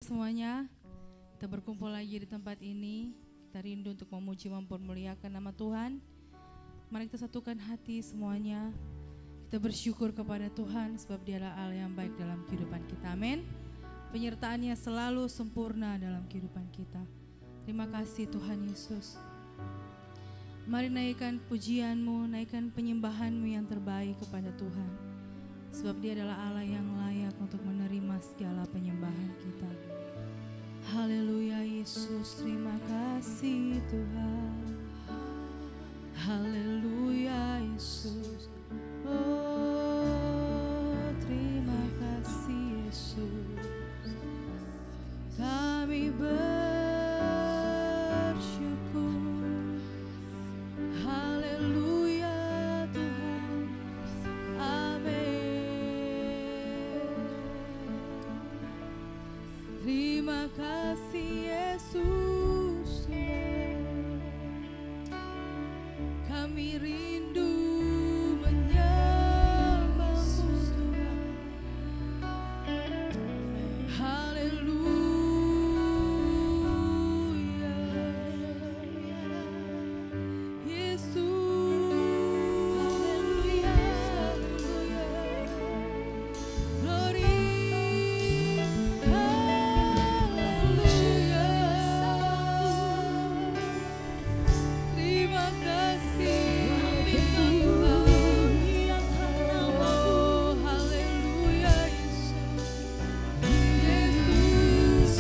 semuanya, kita berkumpul lagi di tempat ini. Kita rindu untuk memuji mempermuliakan nama Tuhan. Mari kita satukan hati semuanya. Kita bersyukur kepada Tuhan sebab Dialah Allah yang baik dalam kehidupan kita. Amin. Penyertaannya selalu sempurna dalam kehidupan kita. Terima kasih Tuhan Yesus. Mari naikkan pujianmu, naikkan penyembahanmu yang terbaik kepada Tuhan. Sebab Dia adalah Allah yang layak untuk menerima segala penyembahan kita. Haleluya Yesus, terima kasih Tuhan. Haleluya Yesus. Oh, terima kasih Yesus. Kami bersyukur. Haleluya Tuhan. Amin. Terima kasih Yesus Tuhan. Kami rindu menyembah-Mu Tuhan. Haleluya Yesus. Glory. Terima kasih. Oh, haleluya Yesus. Yesus.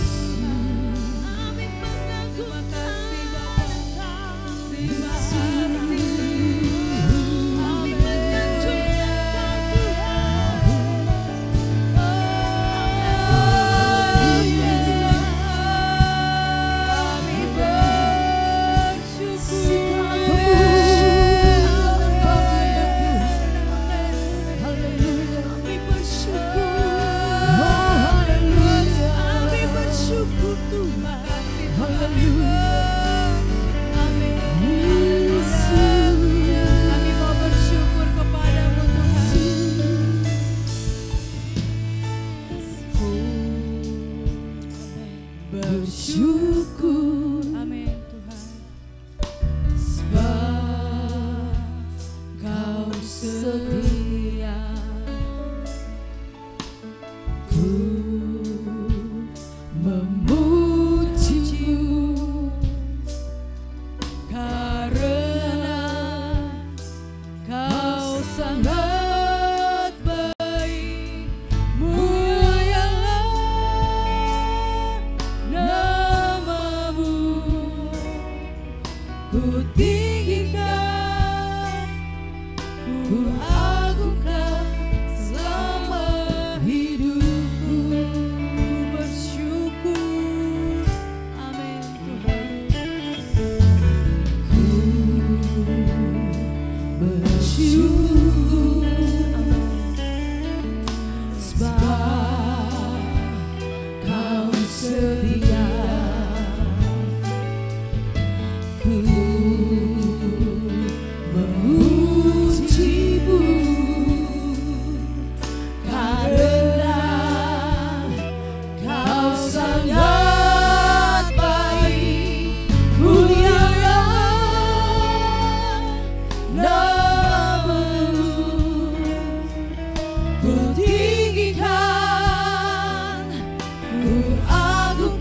Terima kasih Bapa. Terima kasih. Kami mau bersyukur kepadamu Tuhan. Bersyukur, amin Tuhan. Sebab Kau setia, ku memuji-Mu karena Kau sangat baik. Mulialah nama-Mu, ku tinggikan, ku agungkan selama hidupku. Ku bersyukur, amin Tuhan. Ku bersyukur, amin. Sebab Kau setia, ku memuji-Mu karena Kau sangat baik. Mulialah nama-Mu, ku tinggikan, ku agungkan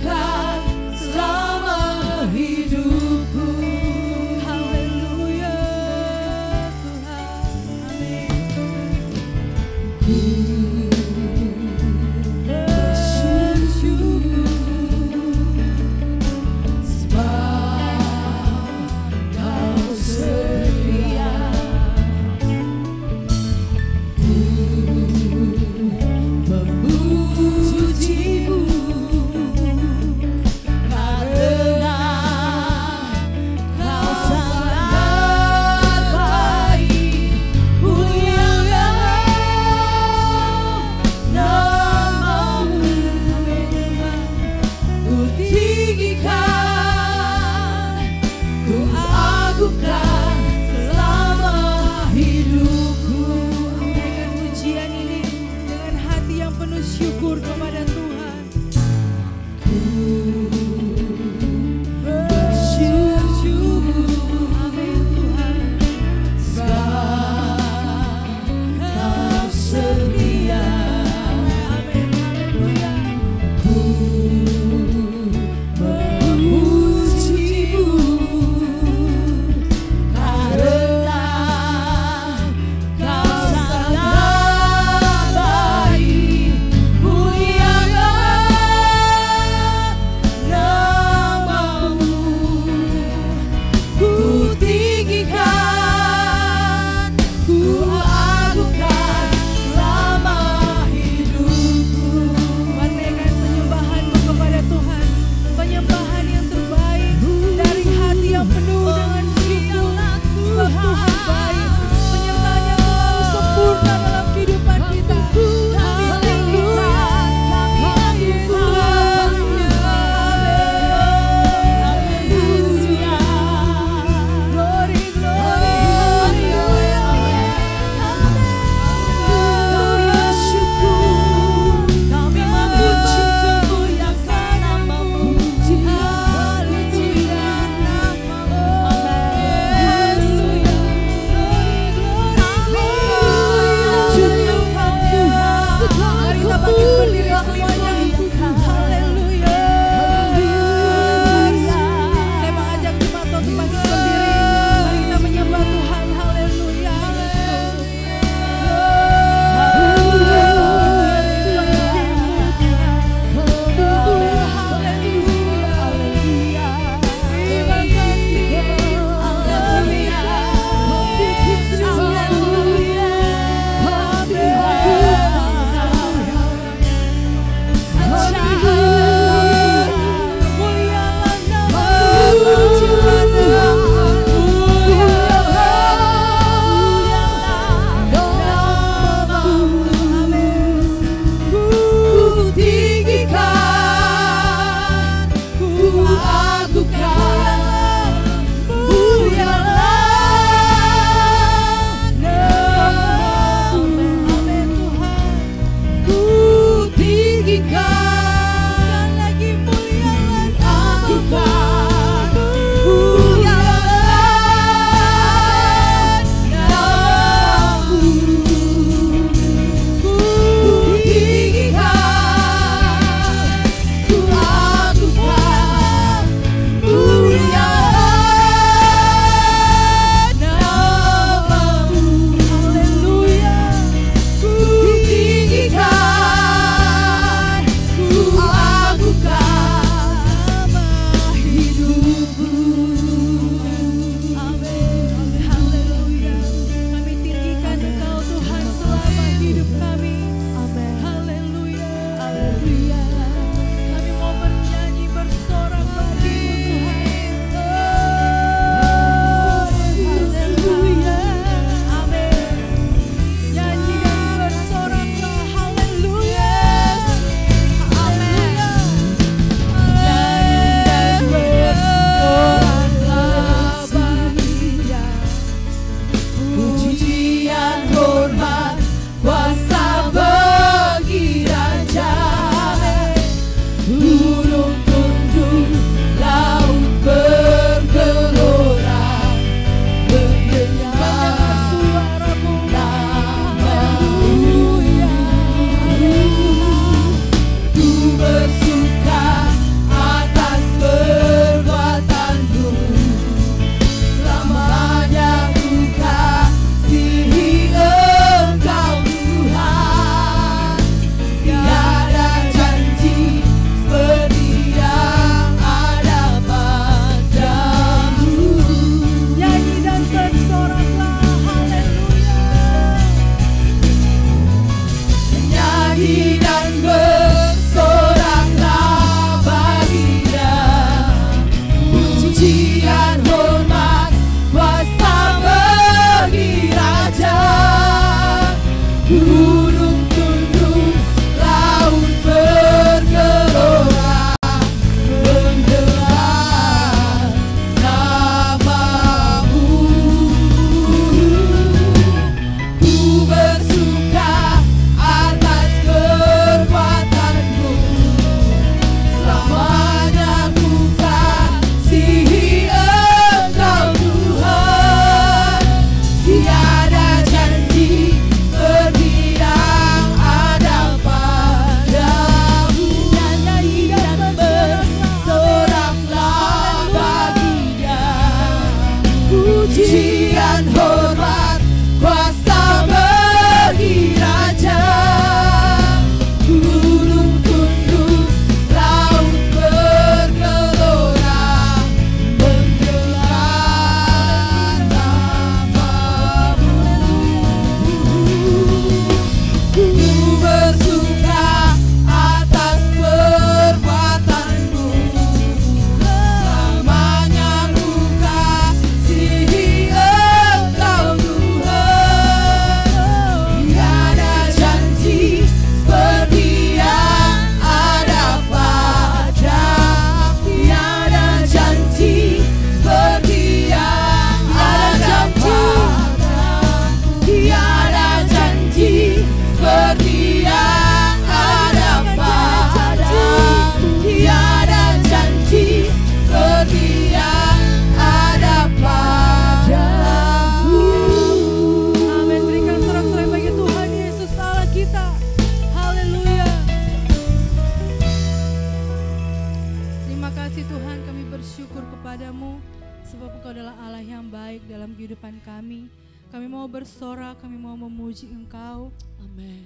sebab Engkau adalah Allah yang baik dalam kehidupan kami. Kami mau bersorak, kami mau memuji Engkau. Amin.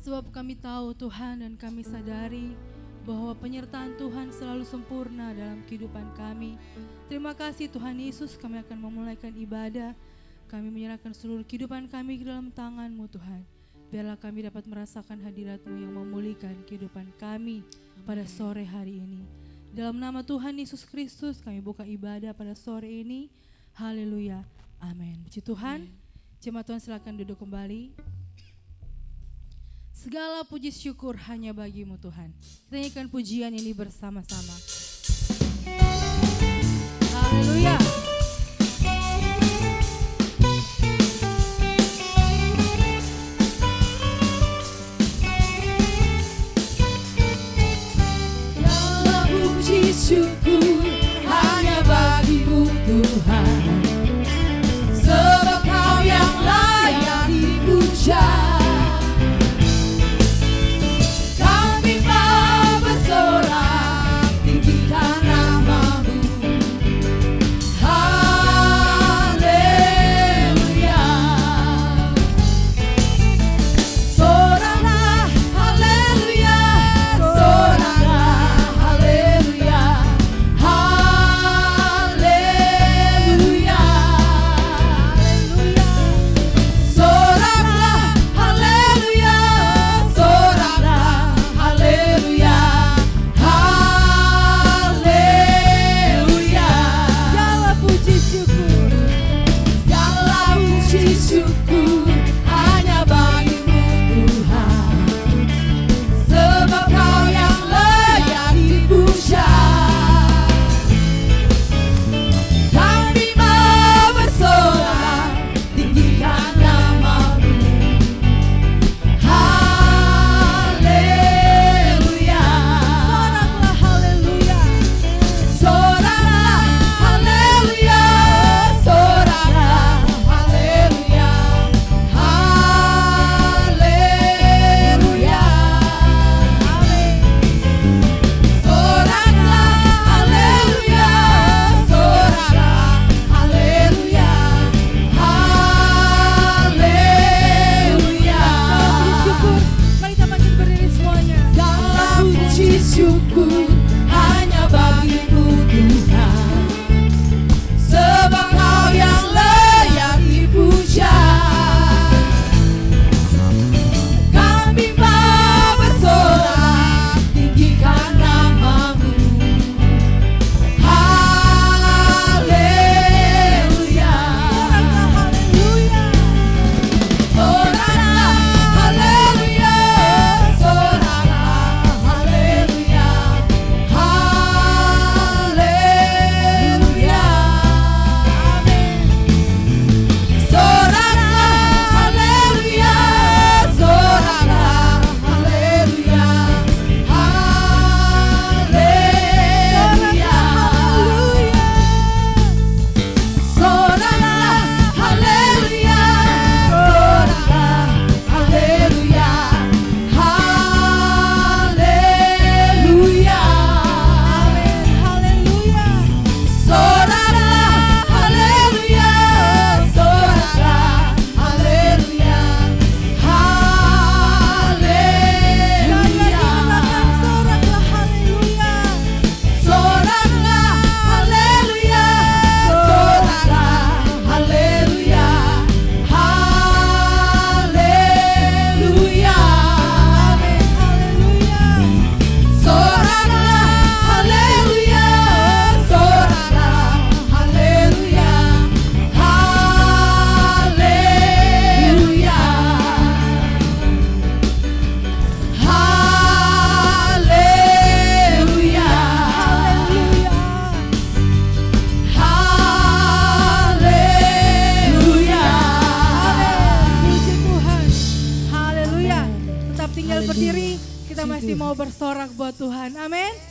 Sebab kami tahu Tuhan dan kami sadari bahwa penyertaan Tuhan selalu sempurna dalam kehidupan kami. Terima kasih Tuhan Yesus, kami akan memulaikan ibadah. Kami menyerahkan seluruh kehidupan kami ke dalam tangan-Mu Tuhan. Biarlah kami dapat merasakan hadirat-Mu yang memulihkan kehidupan kami pada sore hari ini. Dalam nama Tuhan Yesus Kristus kami buka ibadah pada sore ini. Haleluya. Amin. Puji Tuhan. Jemaat Tuhan silakan duduk kembali. Segala puji syukur hanya bagi-Mu Tuhan. Kita nyanyikan pujian ini bersama-sama. Haleluya. Segala puji syukur hanya bagi-Mu Tuhan. Sebab Kau yang layak dipuja. Haleluya.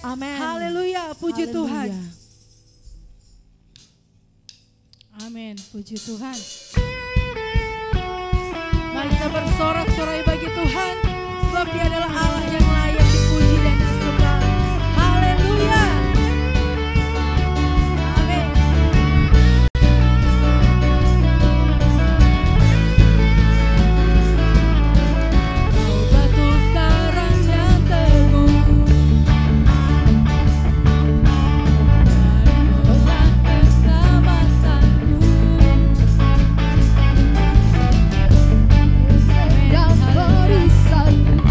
Amin. Haleluya, puji Haleluya. Tuhan. Amin, puji Tuhan. Mari kita bersorak-sorai bagi Tuhan, sebab Dia adalah Allah yang layak dipuji dan disembah. Haleluya. Amin. Kau batu karang yang teguh, dari keselamatanku. Dan perisaiku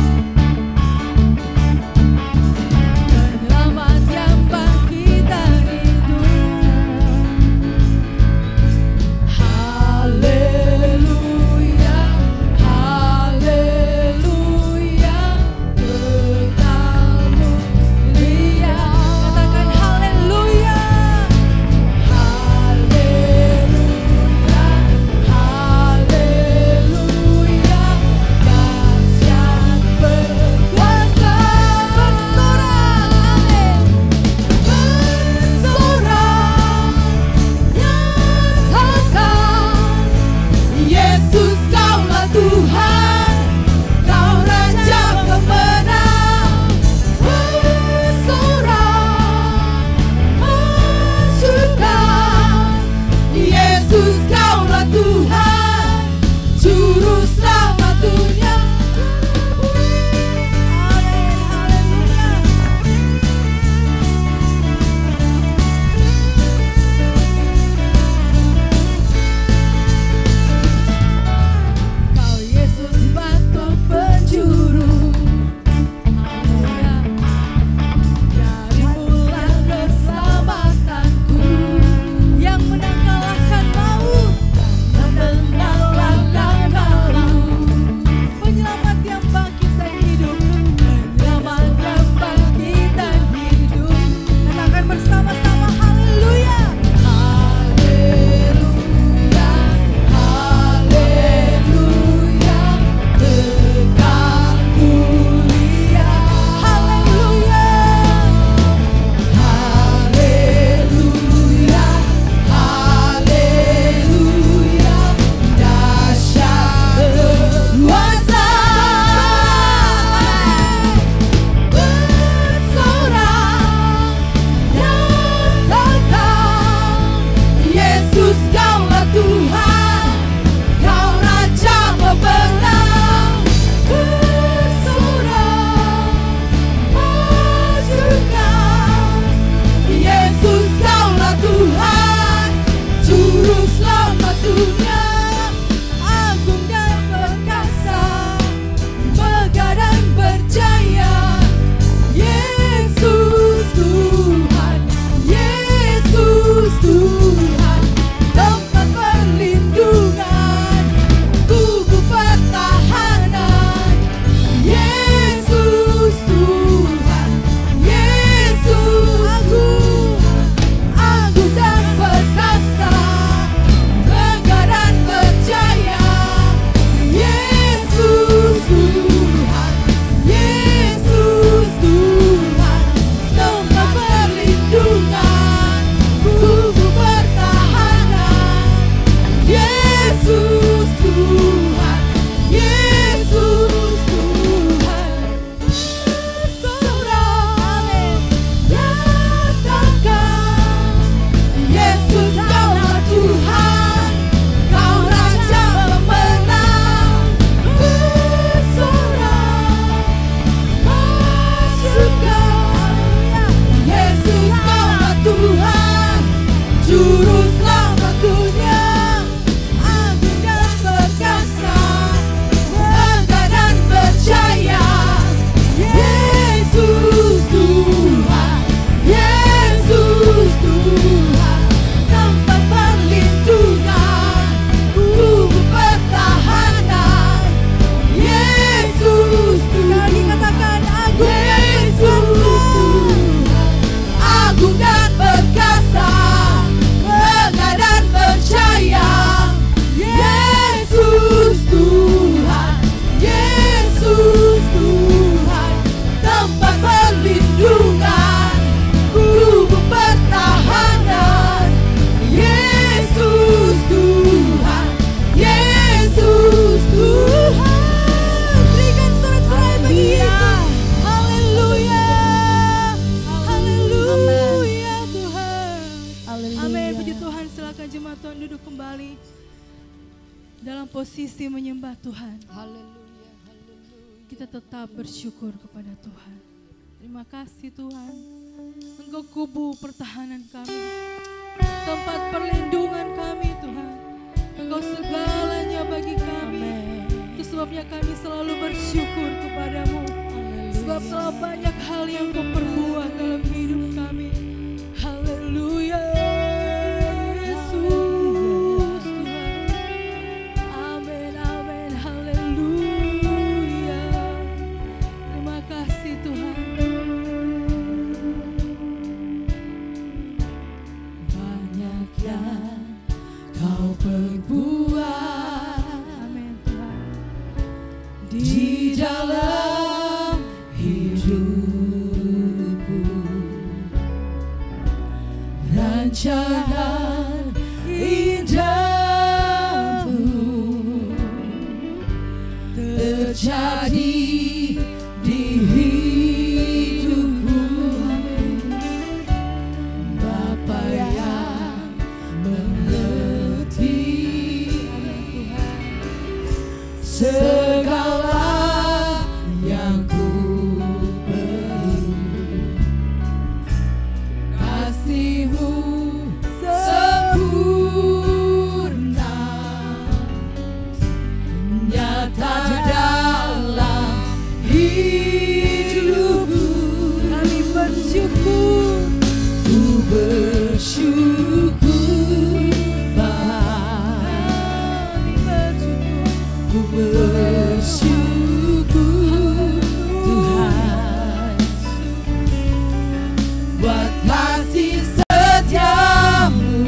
dalam posisi menyembah Tuhan, Haleluya, haleluya. kita tetap bersyukur kepada Tuhan. Terima kasih Tuhan, Engkau kubu pertahanan kami, tempat perlindungan kami Tuhan. Engkau segalanya bagi kami. Itu sebabnya kami selalu bersyukur kepadamu. Sebab telah banyak hal yang Kau perbuat dalam hidup kami. Haleluya Yesus Tuhan. Amin, amin, haleluya. Terima kasih Tuhan. Banyak yang Kau perbuat, Amin Tuhan. di dalam hidupku. Rancangan indahmu terjadi di hidupku. Bapa yang mengerti segala yang ku perlu. Kasih-Mu sempurna, nyata dalam hidupku. Kami bersyukur. Ku bersyukur Bapa, ku bersyukur Tuhan, buat kasih setiamu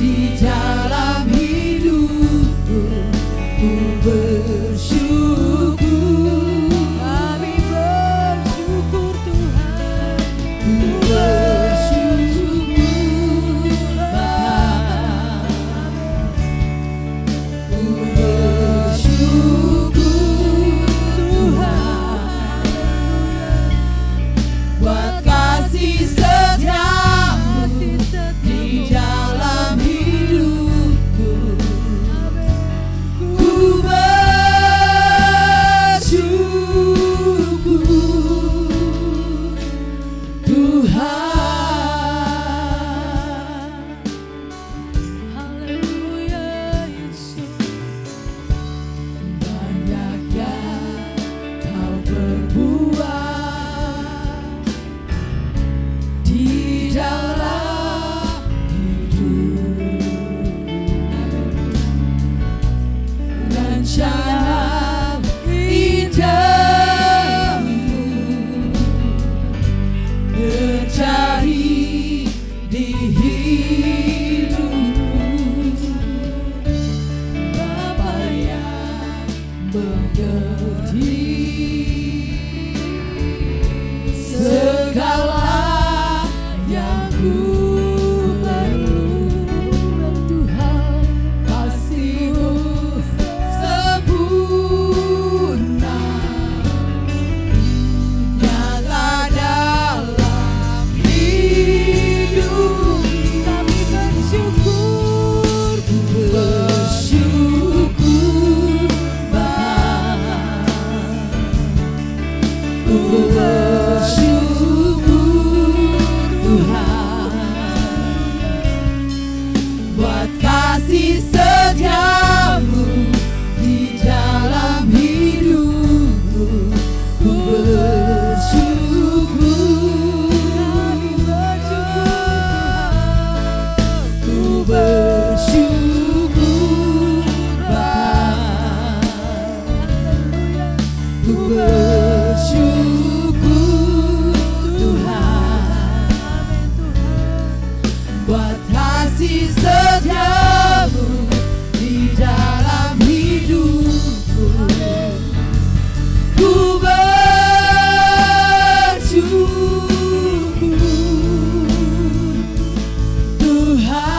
di dalam hidupku. Ku bersyukur, Kami bersyukur Tuhan. ku bersyukur Bapa, ku bersyukur Tuhan, buat kasih setiamu di dalam hidupku. Ku bersyukur Tuhan. Haleluya Yesus. Banyak yang Kau perbuat di dalam hidup. Rancangan indahmu terjadi di hidupku. Bapa yang mengerti segala yang ku perlu. Tuhan, kasih-Mu sempurna, nyata dalam hidup. Kami bersyukur. Ku bersyukur Bapa, ku bersyukur Tuhan, buat kasih setiamu di dalam hidupku. Ku bersyukur, ku bersyukur Bapa, ku bersyukur Tuhan, buat kasih setiamu di dalam hidupku. Ku bersyukur Tuhan.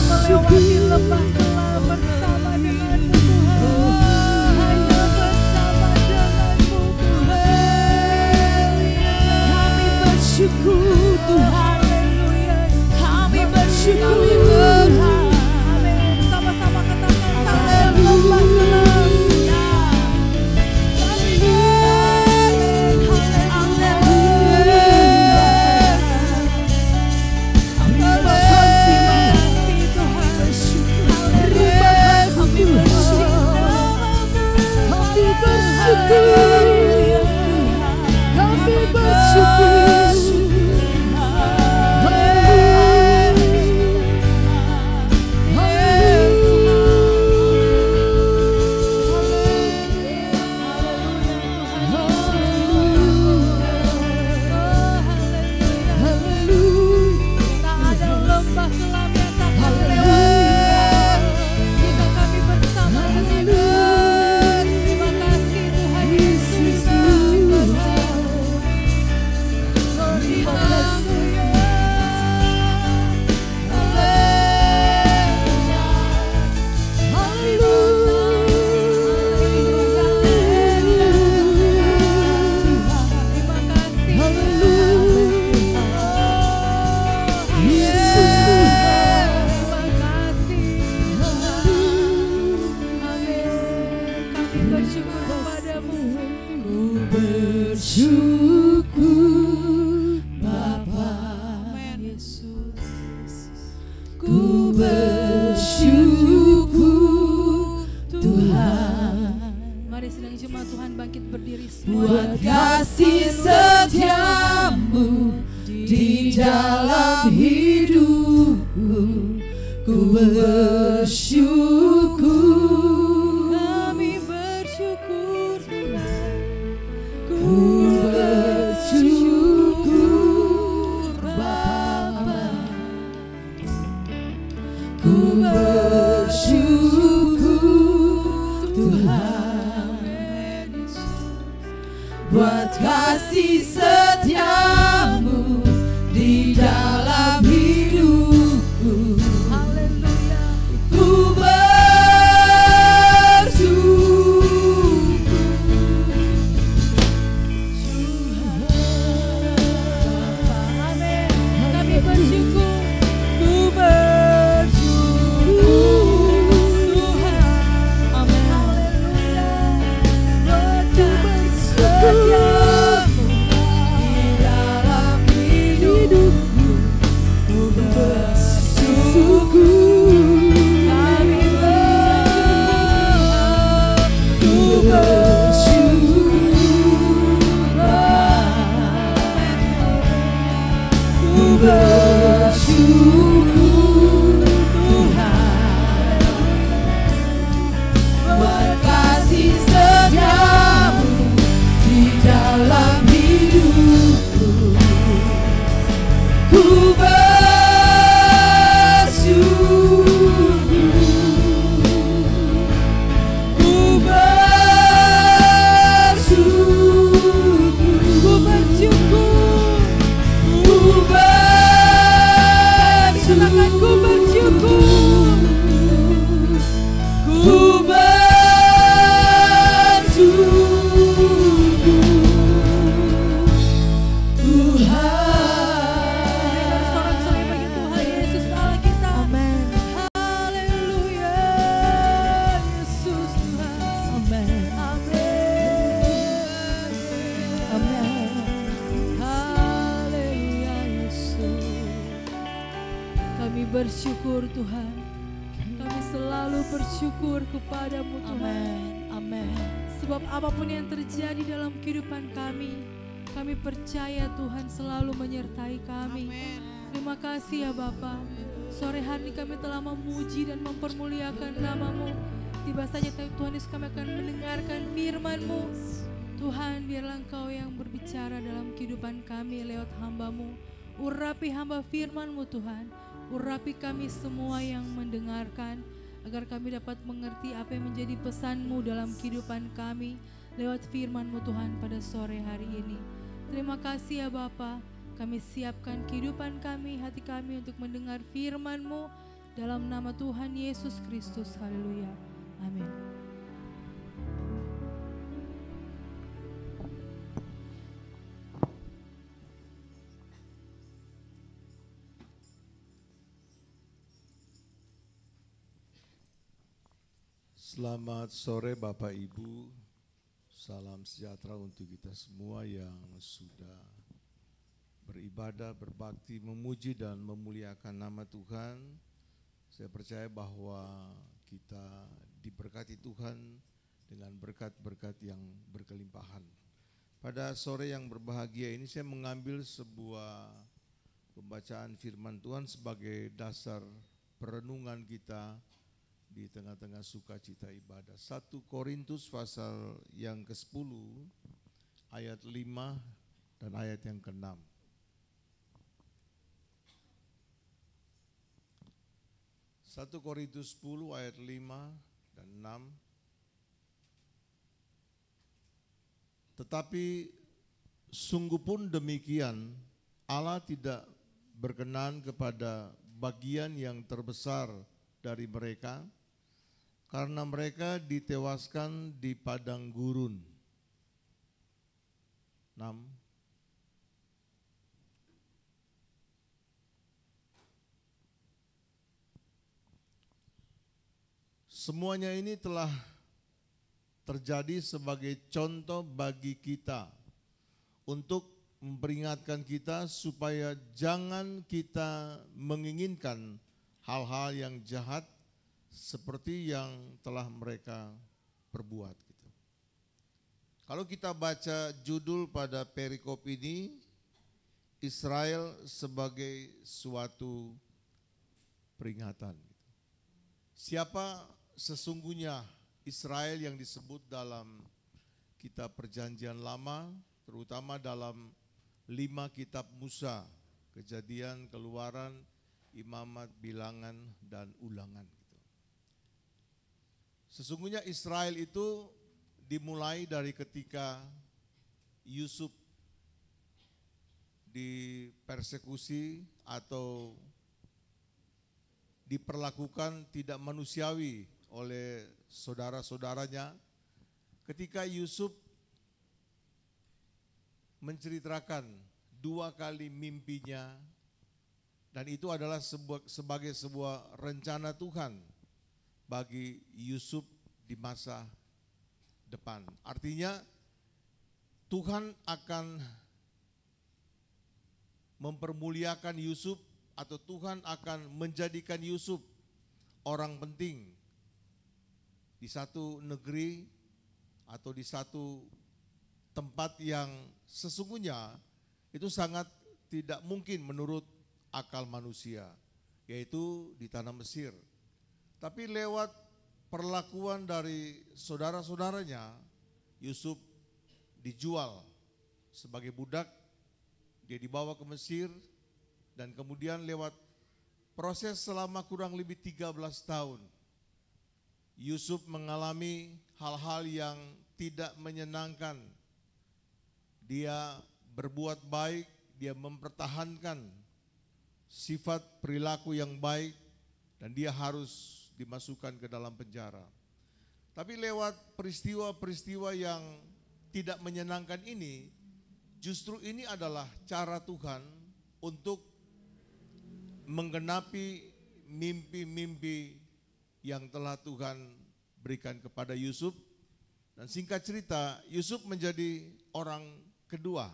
Melewati lembah gelap bersama dengan-Mu Tuhan. Hanya bersama dengan-Mu Tuhan. bersyukur Tuhan. Kami selalu bersyukur kepadamu Tuhan. Amin. Sebab apapun yang terjadi dalam kehidupan kami percaya Tuhan selalu menyertai kami. Amin. Terima kasih ya Bapa. Sore hari kami telah memuji dan mempermuliakan nama-Mu. Tiba saja Tuhan Yesus kami akan mendengarkan firman-Mu. Tuhan, biarlah Engkau yang berbicara dalam kehidupan kami lewat hamba-Mu. Urapi hamba firman-Mu Tuhan. Urapi kami semua yang mendengarkan, agar kami dapat mengerti apa yang menjadi pesan-Mu dalam kehidupan kami lewat firman-Mu Tuhan pada sore hari ini. Terima kasih ya Bapa. Kami siapkan kehidupan kami, hati kami untuk mendengar firman-Mu dalam nama Tuhan Yesus Kristus. Haleluya. Amin. Selamat sore Bapak Ibu, salam sejahtera untuk kita semua yang sudah beribadah, berbakti, memuji dan memuliakan nama Tuhan. Saya percaya bahwa kita diberkati Tuhan dengan berkat-berkat yang berkualitas. Pada sore yang berbahagia ini saya mengambil sebuah pembacaan firman Tuhan sebagai dasar perenungan kita di tengah-tengah sukacita ibadah. 1 Korintus pasal yang ke-10 ayat 5 dan ayat yang ke-6. 1 Korintus 10 ayat 5 dan 6. Tetapi sungguh pun demikian, Allah tidak berkenan kepada bagian yang terbesar dari mereka, karena mereka ditewaskan di padang gurun. 6. Semuanya ini telah terjadi sebagai contoh bagi kita untuk memperingatkan kita supaya jangan kita menginginkan hal-hal yang jahat seperti yang telah mereka perbuat. Kalau kita baca judul pada perikop ini, Israel sebagai suatu peringatan. Siapa sesungguhnya Israel yang disebut dalam kitab Perjanjian Lama, terutama dalam 5 kitab Musa, Kejadian, Keluaran, Imamat, Bilangan, dan Ulangan. Sesungguhnya Israel itu dimulai dari ketika Yusuf dipersekusi atau diperlakukan tidak manusiawi oleh saudara-saudaranya, ketika Yusuf menceritakan 2 kali mimpinya, dan itu adalah sebagai sebuah rencana Tuhan bagi Yusuf di masa depan. Artinya Tuhan akan mempermuliakan Yusuf, atau Tuhan akan menjadikan Yusuf orang penting di satu negeri atau di satu tempat yang sesungguhnya itu sangat tidak mungkin menurut akal manusia, yaitu di tanah Mesir. Tapi lewat perlakuan dari saudara-saudaranya, Yusuf dijual sebagai budak, dia dibawa ke Mesir, dan kemudian lewat proses selama kurang lebih 13 tahun, Yusuf mengalami hal-hal yang tidak menyenangkan. Dia berbuat baik, dia mempertahankan sifat perilaku yang baik, dan dia harus dimasukkan ke dalam penjara. Tapi lewat peristiwa-peristiwa yang tidak menyenangkan ini, justru ini adalah cara Tuhan untuk menggenapi mimpi-mimpi yang telah Tuhan berikan kepada Yusuf. Dan singkat cerita, Yusuf menjadi orang kedua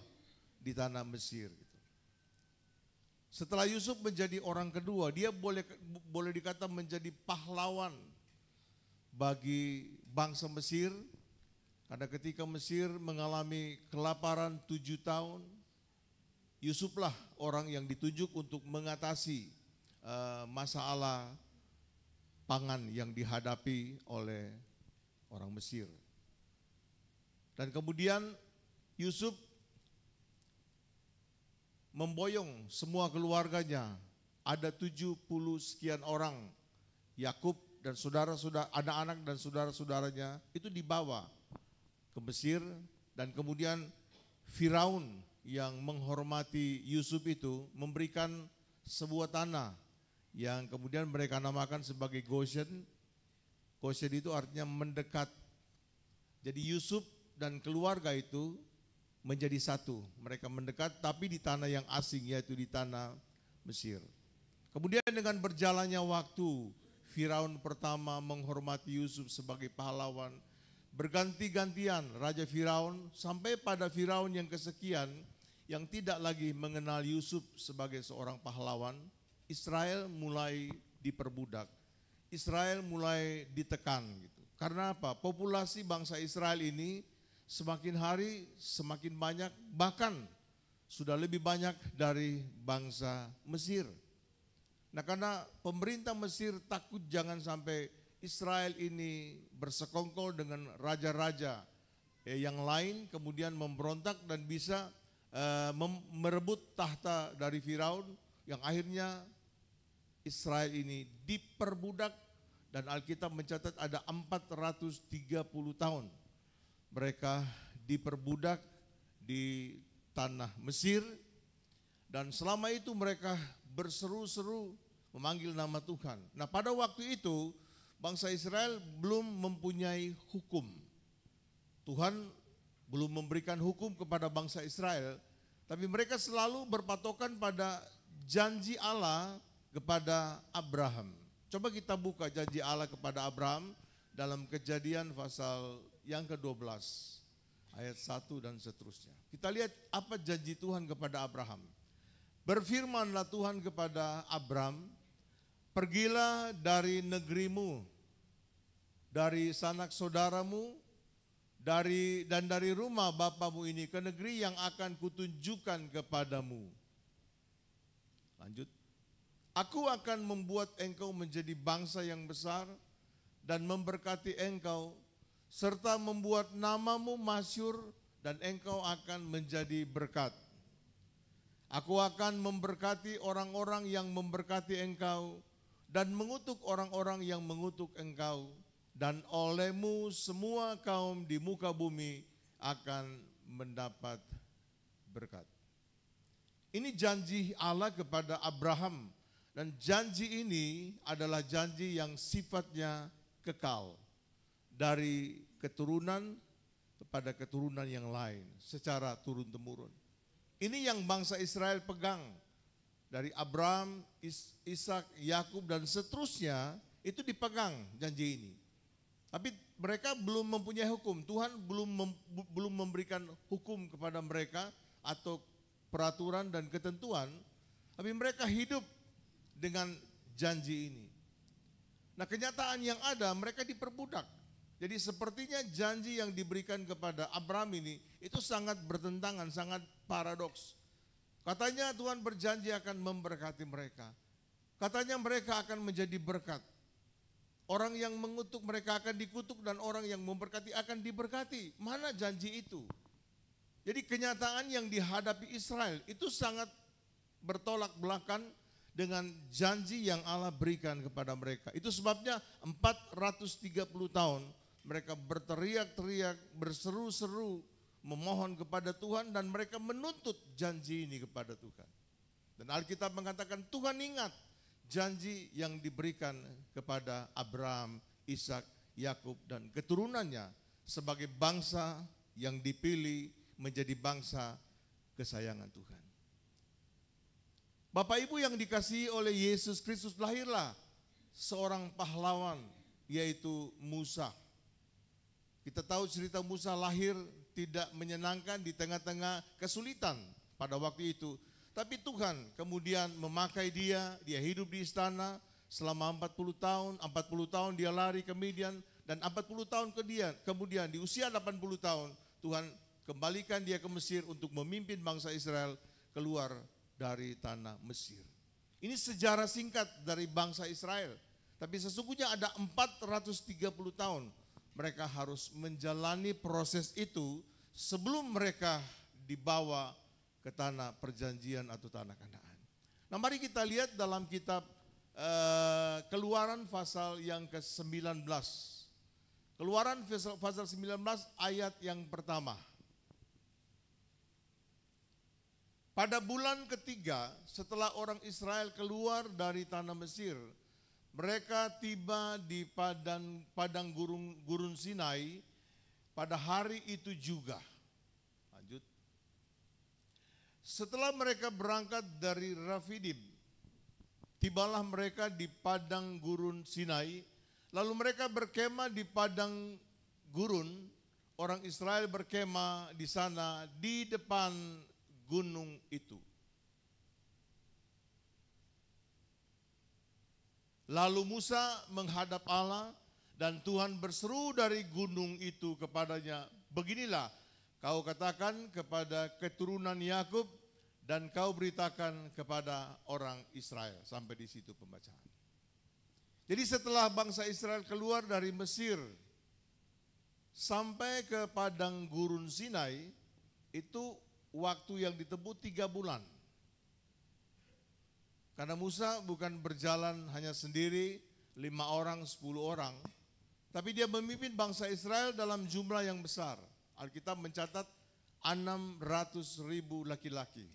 di tanah Mesir. Setelah Yusuf menjadi orang kedua, dia boleh dikata menjadi pahlawan bagi bangsa Mesir. Karena ketika Mesir mengalami kelaparan 7 tahun, Yusuflah orang yang ditunjuk untuk mengatasi masalah pangan yang dihadapi oleh orang Mesir. Dan kemudian Yusuf memboyong semua keluarganya, ada 70 sekian orang, Yakub dan saudara-saudara, anak-anak dan saudara-saudaranya itu dibawa ke Mesir. Dan kemudian Firaun yang menghormati Yusuf itu memberikan sebuah tanah yang kemudian mereka namakan sebagai Goshen. Goshen itu artinya mendekat. Jadi Yusuf dan keluarga itu menjadi satu. Mereka mendekat tapi di tanah yang asing, yaitu di tanah Mesir. Kemudian dengan berjalannya waktu, Firaun pertama menghormati Yusuf sebagai pahlawan. Berganti-gantian Raja Firaun sampai pada Firaun yang kesekian yang tidak lagi mengenal Yusuf sebagai seorang pahlawan. Israel mulai diperbudak, Israel mulai ditekan gitu. Karena apa? Populasi bangsa Israel ini semakin hari semakin banyak, bahkan sudah lebih banyak dari bangsa Mesir. Nah, karena pemerintah Mesir takut jangan sampai Israel ini bersekongkol dengan raja-raja yang lain, kemudian memberontak dan bisa merebut tahta dari Firaun, yang akhirnya Israel ini diperbudak, dan Alkitab mencatat ada 430 tahun mereka diperbudak di tanah Mesir, dan selama itu mereka berseru-seru memanggil nama Tuhan. Nah, pada waktu itu bangsa Israel belum mempunyai hukum. Tuhan belum memberikan hukum kepada bangsa Israel, tapi mereka selalu berpatokan pada janji Allah kepada Abraham. Coba kita buka janji Allah kepada Abraham dalam Kejadian pasal yang ke-12 ayat 1 dan seterusnya. Kita lihat apa janji Tuhan kepada Abraham. Berfirmanlah Tuhan kepada Abram, pergilah dari negerimu, dari sanak saudaramu, dari rumah bapamu ini ke negeri yang akan kutunjukkan kepadamu. Lanjut. Aku akan membuat engkau menjadi bangsa yang besar dan memberkati engkau, serta membuat namamu masyhur dan engkau akan menjadi berkat. Aku akan memberkati orang-orang yang memberkati engkau dan mengutuk orang-orang yang mengutuk engkau, dan olehmu semua kaum di muka bumi akan mendapat berkat. Ini janji Allah kepada Abraham, dan janji ini adalah janji yang sifatnya kekal, dari keturunan kepada keturunan yang lain secara turun-temurun. Ini yang bangsa Israel pegang dari Abraham, Ishak, Yakub dan seterusnya, itu dipegang janji ini. Tapi mereka belum mempunyai hukum. Tuhan belum memberikan hukum kepada mereka atau peraturan dan ketentuan, tapi mereka hidup dengan janji ini. Nah, kenyataan yang ada, mereka diperbudak. Jadi sepertinya janji yang diberikan kepada Abraham ini itu sangat bertentangan, sangat paradoks. Katanya Tuhan berjanji akan memberkati mereka. Katanya mereka akan menjadi berkat. Orang yang mengutuk mereka akan dikutuk, dan orang yang memberkati akan diberkati. Mana janji itu? Jadi kenyataan yang dihadapi Israel itu sangat bertolak belakang dengan janji yang Allah berikan kepada mereka. Itu sebabnya 430 tahun mereka berteriak-teriak, berseru-seru, memohon kepada Tuhan, dan mereka menuntut janji ini kepada Tuhan. Dan Alkitab mengatakan Tuhan ingat janji yang diberikan kepada Abraham, Ishak, Yakub dan keturunannya sebagai bangsa yang dipilih menjadi bangsa kesayangan Tuhan. Bapak Ibu yang dikasihi oleh Yesus Kristus, lahirlah seorang pahlawan, yaitu Musa. Kita tahu cerita Musa lahir tidak menyenangkan di tengah-tengah kesulitan pada waktu itu. Tapi Tuhan kemudian memakai dia hidup di istana selama 40 tahun. 40 tahun dia lari ke Midian, dan 40 tahun kemudian di usia 80 tahun Tuhan kembalikan dia ke Mesir untuk memimpin bangsa Israel keluar dari tanah Mesir. Ini sejarah singkat dari bangsa Israel. Tapi sesungguhnya ada 430 tahun mereka harus menjalani proses itu sebelum mereka dibawa ke tanah perjanjian atau tanah Kanaan. Nah, mari kita lihat dalam kitab Keluaran pasal yang ke-19. Keluaran pasal 19 ayat yang pertama. Pada bulan ketiga setelah orang Israel keluar dari tanah Mesir, mereka tiba di padang gurun Sinai pada hari itu juga. Lanjut. Setelah mereka berangkat dari Rafidim, tibalah mereka di padang gurun Sinai, lalu mereka berkemah di padang gurun. Orang Israel berkemah di sana di depan gunung itu. Lalu Musa menghadap Allah, dan Tuhan berseru dari gunung itu kepadanya, Beginilah kau katakan kepada keturunan Yakub dan kau beritakan kepada orang Israel. Sampai di situ pembacaan. Jadi setelah bangsa Israel keluar dari Mesir sampai ke padang gurun Sinai, itu waktu yang ditempuh 3 bulan. Karena Musa bukan berjalan hanya sendiri 5 orang, 10 orang, tapi dia memimpin bangsa Israel dalam jumlah yang besar. Alkitab mencatat 600.000 laki-laki,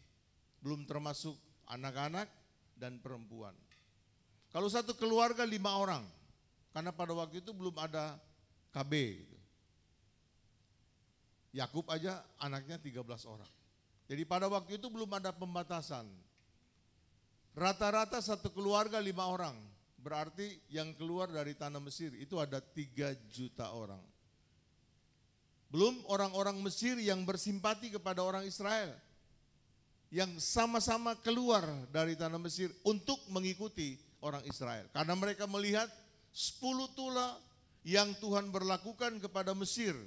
belum termasuk anak-anak dan perempuan. Kalau satu keluarga 5 orang, karena pada waktu itu belum ada KB. Yakub aja anaknya 13 orang. Jadi pada waktu itu belum ada pembatasan. Rata-rata satu keluarga 5 orang. Berarti yang keluar dari tanah Mesir itu ada 3 juta orang. Belum orang-orang Mesir yang bersimpati kepada orang Israel, yang sama-sama keluar dari tanah Mesir untuk mengikuti orang Israel. Karena mereka melihat 10 tula yang Tuhan berlakukan kepada Mesir.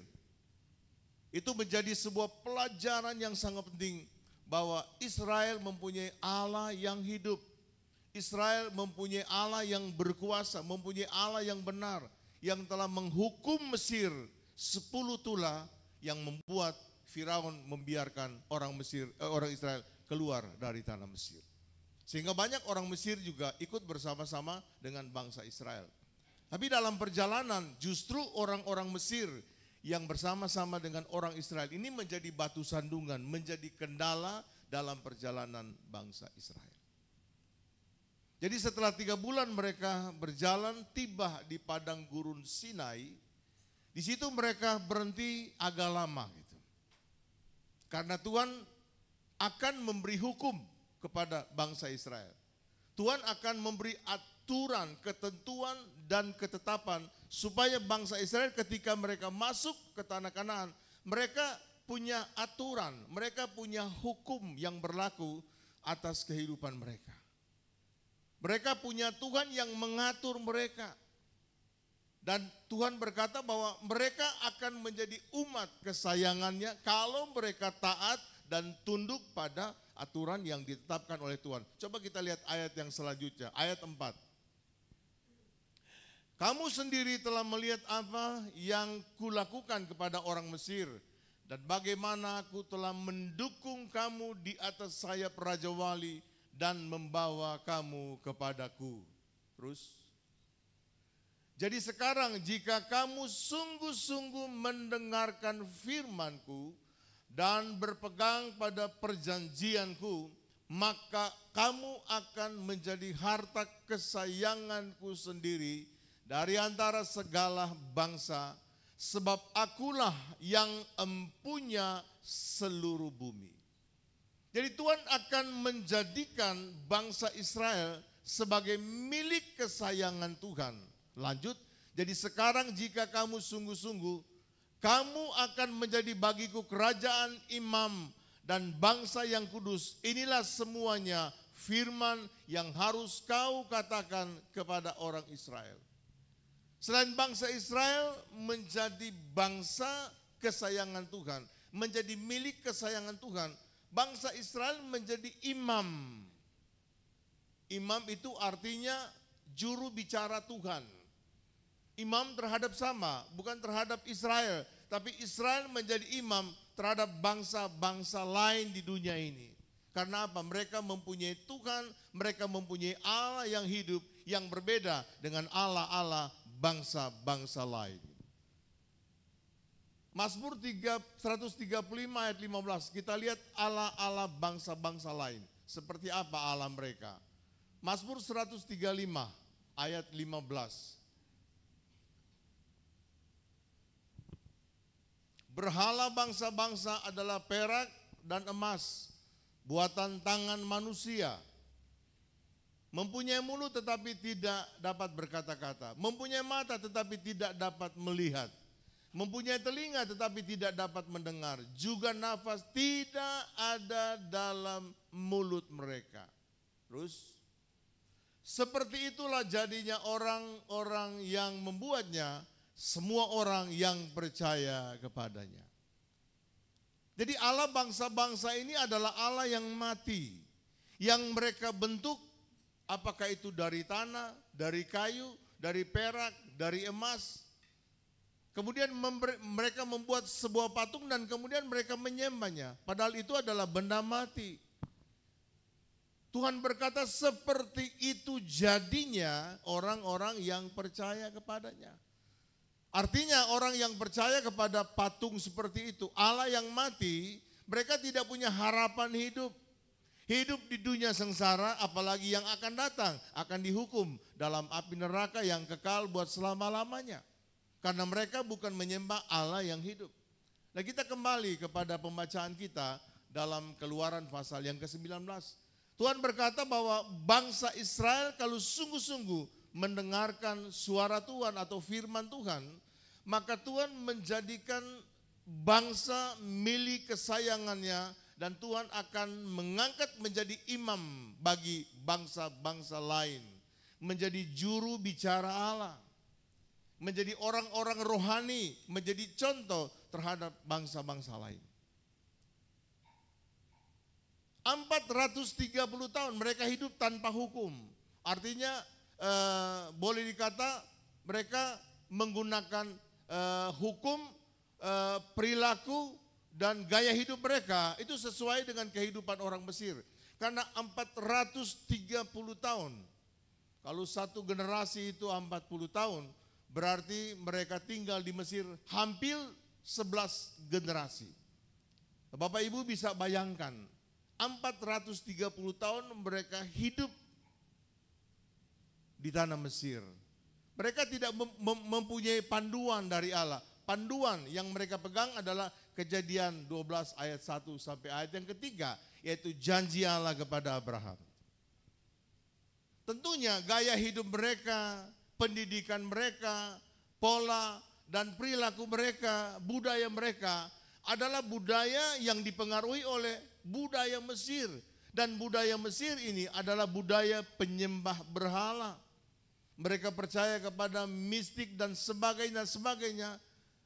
Itu menjadi sebuah pelajaran yang sangat penting bahwa Israel mempunyai Allah yang hidup. Israel mempunyai Allah yang berkuasa, mempunyai Allah yang benar, yang telah menghukum Mesir 10 tula yang membuat Firaun membiarkan orang Israel keluar dari tanah Mesir. Sehingga banyak orang Mesir juga ikut bersama-sama dengan bangsa Israel. Tapi dalam perjalanan justru orang-orang Mesir yang bersama-sama dengan orang Israel ini menjadi batu sandungan, menjadi kendala dalam perjalanan bangsa Israel. Jadi setelah 3 bulan mereka berjalan, tiba di padang gurun Sinai. Di situ mereka berhenti agak lama gitu. Karena Tuhan akan memberi hukum kepada bangsa Israel. Tuhan akan memberi aturan, ketentuan dan ketetapan supaya bangsa Israel ketika mereka masuk ke tanah Kanaan, mereka punya aturan, mereka punya hukum yang berlaku atas kehidupan mereka. Mereka punya Tuhan yang mengatur mereka. Dan Tuhan berkata bahwa mereka akan menjadi umat kesayangannya kalau mereka taat dan tunduk pada aturan yang ditetapkan oleh Tuhan. Coba kita lihat ayat yang selanjutnya, ayat 4. Kamu sendiri telah melihat apa yang kulakukan kepada orang Mesir dan bagaimana aku telah mendukung kamu di atas sayap Raja Wali dan membawa kamu kepadaku. Terus. Jadi sekarang jika kamu sungguh-sungguh mendengarkan firman-Ku dan berpegang pada perjanjian-Ku, maka kamu akan menjadi harta kesayangan-Ku sendiri dari antara segala bangsa, sebab Akulah yang empunya seluruh bumi. Jadi Tuhan akan menjadikan bangsa Israel sebagai milik kesayangan Tuhan. Lanjut, jadi sekarang jika kamu sungguh-sungguh, kamu akan menjadi bagiku kerajaan imam dan bangsa yang kudus. Inilah semuanya firman yang harus kau katakan kepada orang Israel. Selain bangsa Israel menjadi bangsa kesayangan Tuhan, menjadi milik kesayangan Tuhan, bangsa Israel menjadi imam. Imam itu artinya juru bicara Tuhan. Imam terhadap sama, bukan terhadap Israel, tapi Israel menjadi imam terhadap bangsa-bangsa lain di dunia ini. Karena apa? Mereka mempunyai Tuhan, mereka mempunyai Allah yang hidup, yang berbeda dengan Allah-Allah bangsa-bangsa lain. Mazmur 135 ayat 15, kita lihat Allah-Allah bangsa-bangsa lain. Seperti apa Allah mereka? Mazmur 135 ayat 15. Berhala bangsa-bangsa adalah perak dan emas, buatan tangan manusia. Mempunyai mulut tetapi tidak dapat berkata-kata. Mempunyai mata tetapi tidak dapat melihat. Mempunyai telinga tetapi tidak dapat mendengar. Juga nafas tidak ada dalam mulut mereka. Terus, seperti itulah jadinya orang-orang yang membuatnya, semua orang yang percaya kepadanya. Jadi Allah bangsa-bangsa ini adalah Allah yang mati, yang mereka bentuk, apakah itu dari tanah, dari kayu, dari perak, dari emas. Kemudian mereka membuat sebuah patung dan kemudian mereka menyembahnya. Padahal itu adalah benda mati. Tuhan berkata seperti itu jadinya orang-orang yang percaya kepadanya. Artinya orang yang percaya kepada patung seperti itu, Allah yang mati, mereka tidak punya harapan hidup. Hidup di dunia sengsara, apalagi yang akan datang, akan dihukum dalam api neraka yang kekal buat selama-lamanya. Karena mereka bukan menyembah Allah yang hidup. Nah, kita kembali kepada pembacaan kita dalam Keluaran pasal yang ke-19. Tuhan berkata bahwa bangsa Israel kalau sungguh-sungguh mendengarkan suara Tuhan atau firman Tuhan, maka Tuhan menjadikan bangsa milik kesayangannya dan Tuhan akan mengangkat menjadi imam bagi bangsa-bangsa lain, menjadi juru bicara Allah, menjadi orang-orang rohani, menjadi contoh terhadap bangsa-bangsa lain. 430 tahun mereka hidup tanpa hukum. Artinya boleh dikata mereka menggunakan hukum, perilaku dan gaya hidup mereka itu sesuai dengan kehidupan orang Mesir. Karena 430 tahun. Kalau satu generasi itu 40 tahun, berarti mereka tinggal di Mesir hampir 11 generasi. Bapak Ibu bisa bayangkan 430 tahun mereka hidup di tanah Mesir. Mereka tidak mempunyai panduan dari Allah. Panduan yang mereka pegang adalah Kejadian 12 ayat 1 sampai ayat yang ketiga, yaitu janji Allah kepada Abraham. Tentunya gaya hidup mereka, pendidikan mereka, pola dan perilaku mereka, budaya mereka adalah budaya yang dipengaruhi oleh budaya Mesir. Dan budaya Mesir ini adalah budaya penyembah berhala. Mereka percaya kepada mistik dan sebagainya.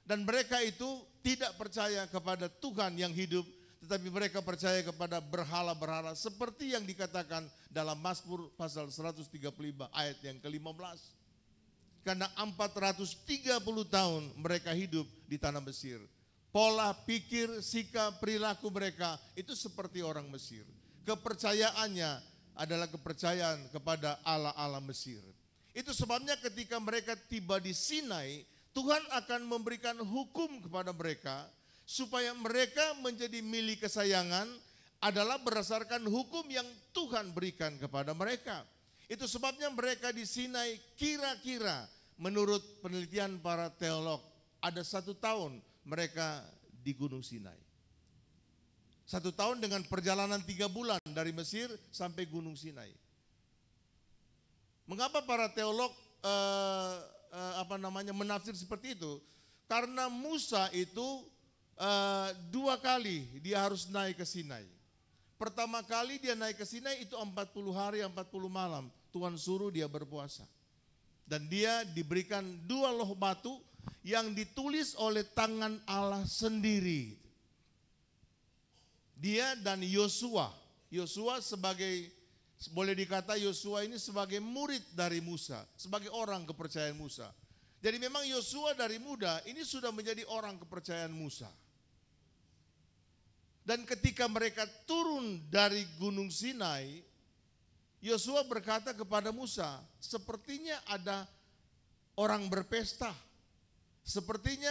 Dan mereka itu tidak percaya kepada Tuhan yang hidup, tetapi mereka percaya kepada berhala-berhala seperti yang dikatakan dalam Mazmur pasal 135 ayat yang ke-15. Karena 430 tahun mereka hidup di tanah Mesir. Pola pikir, sikap, perilaku mereka itu seperti orang Mesir. Kepercayaannya adalah kepercayaan kepada Allah-Allah Mesir. Itu sebabnya ketika mereka tiba di Sinai, Tuhan akan memberikan hukum kepada mereka supaya mereka menjadi milik kesayangan adalah berdasarkan hukum yang Tuhan berikan kepada mereka. Itu sebabnya mereka di Sinai kira-kira menurut penelitian para teolog ada 1 tahun mereka di Gunung Sinai. 1 tahun dengan perjalanan 3 bulan dari Mesir sampai Gunung Sinai. Mengapa para teolog menafsir seperti itu? Karena Musa itu 2 kali dia harus naik ke Sinai. Pertama kali dia naik ke Sinai itu 40 hari 40 malam. Tuhan suruh dia berpuasa. Dan dia diberikan 2 loh batu yang ditulis oleh tangan Allah sendiri. Dia dan Yosua. Yosua sebagai, boleh dikata Yosua ini sebagai murid dari Musa, sebagai orang kepercayaan Musa. Jadi memang Yosua dari muda ini sudah menjadi orang kepercayaan Musa. Dan ketika mereka turun dari Gunung Sinai, Yosua berkata kepada Musa, sepertinya ada orang berpesta. Sepertinya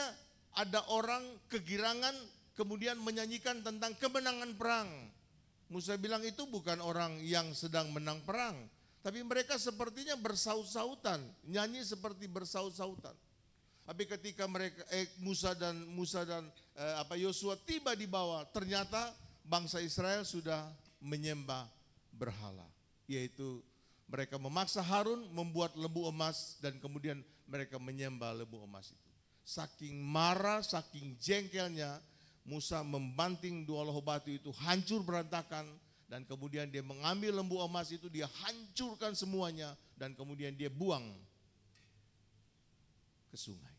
ada orang kegirangan kemudian menyanyikan tentang kemenangan perang. Musa bilang itu bukan orang yang sedang menang perang, tapi mereka sepertinya bersaut-sautan, nyanyi seperti bersaut-sautan. Tapi ketika mereka Musa dan Yosua tiba di bawah, ternyata bangsa Israel sudah menyembah berhala, yaitu mereka memaksa Harun membuat lembu emas dan kemudian mereka menyembah lembu emas itu. Saking marah, saking jengkelnya, Musa membanting 2 loh batu itu hancur berantakan dan kemudian dia mengambil lembu emas itu, dia hancurkan semuanya dan kemudian dia buang ke sungai.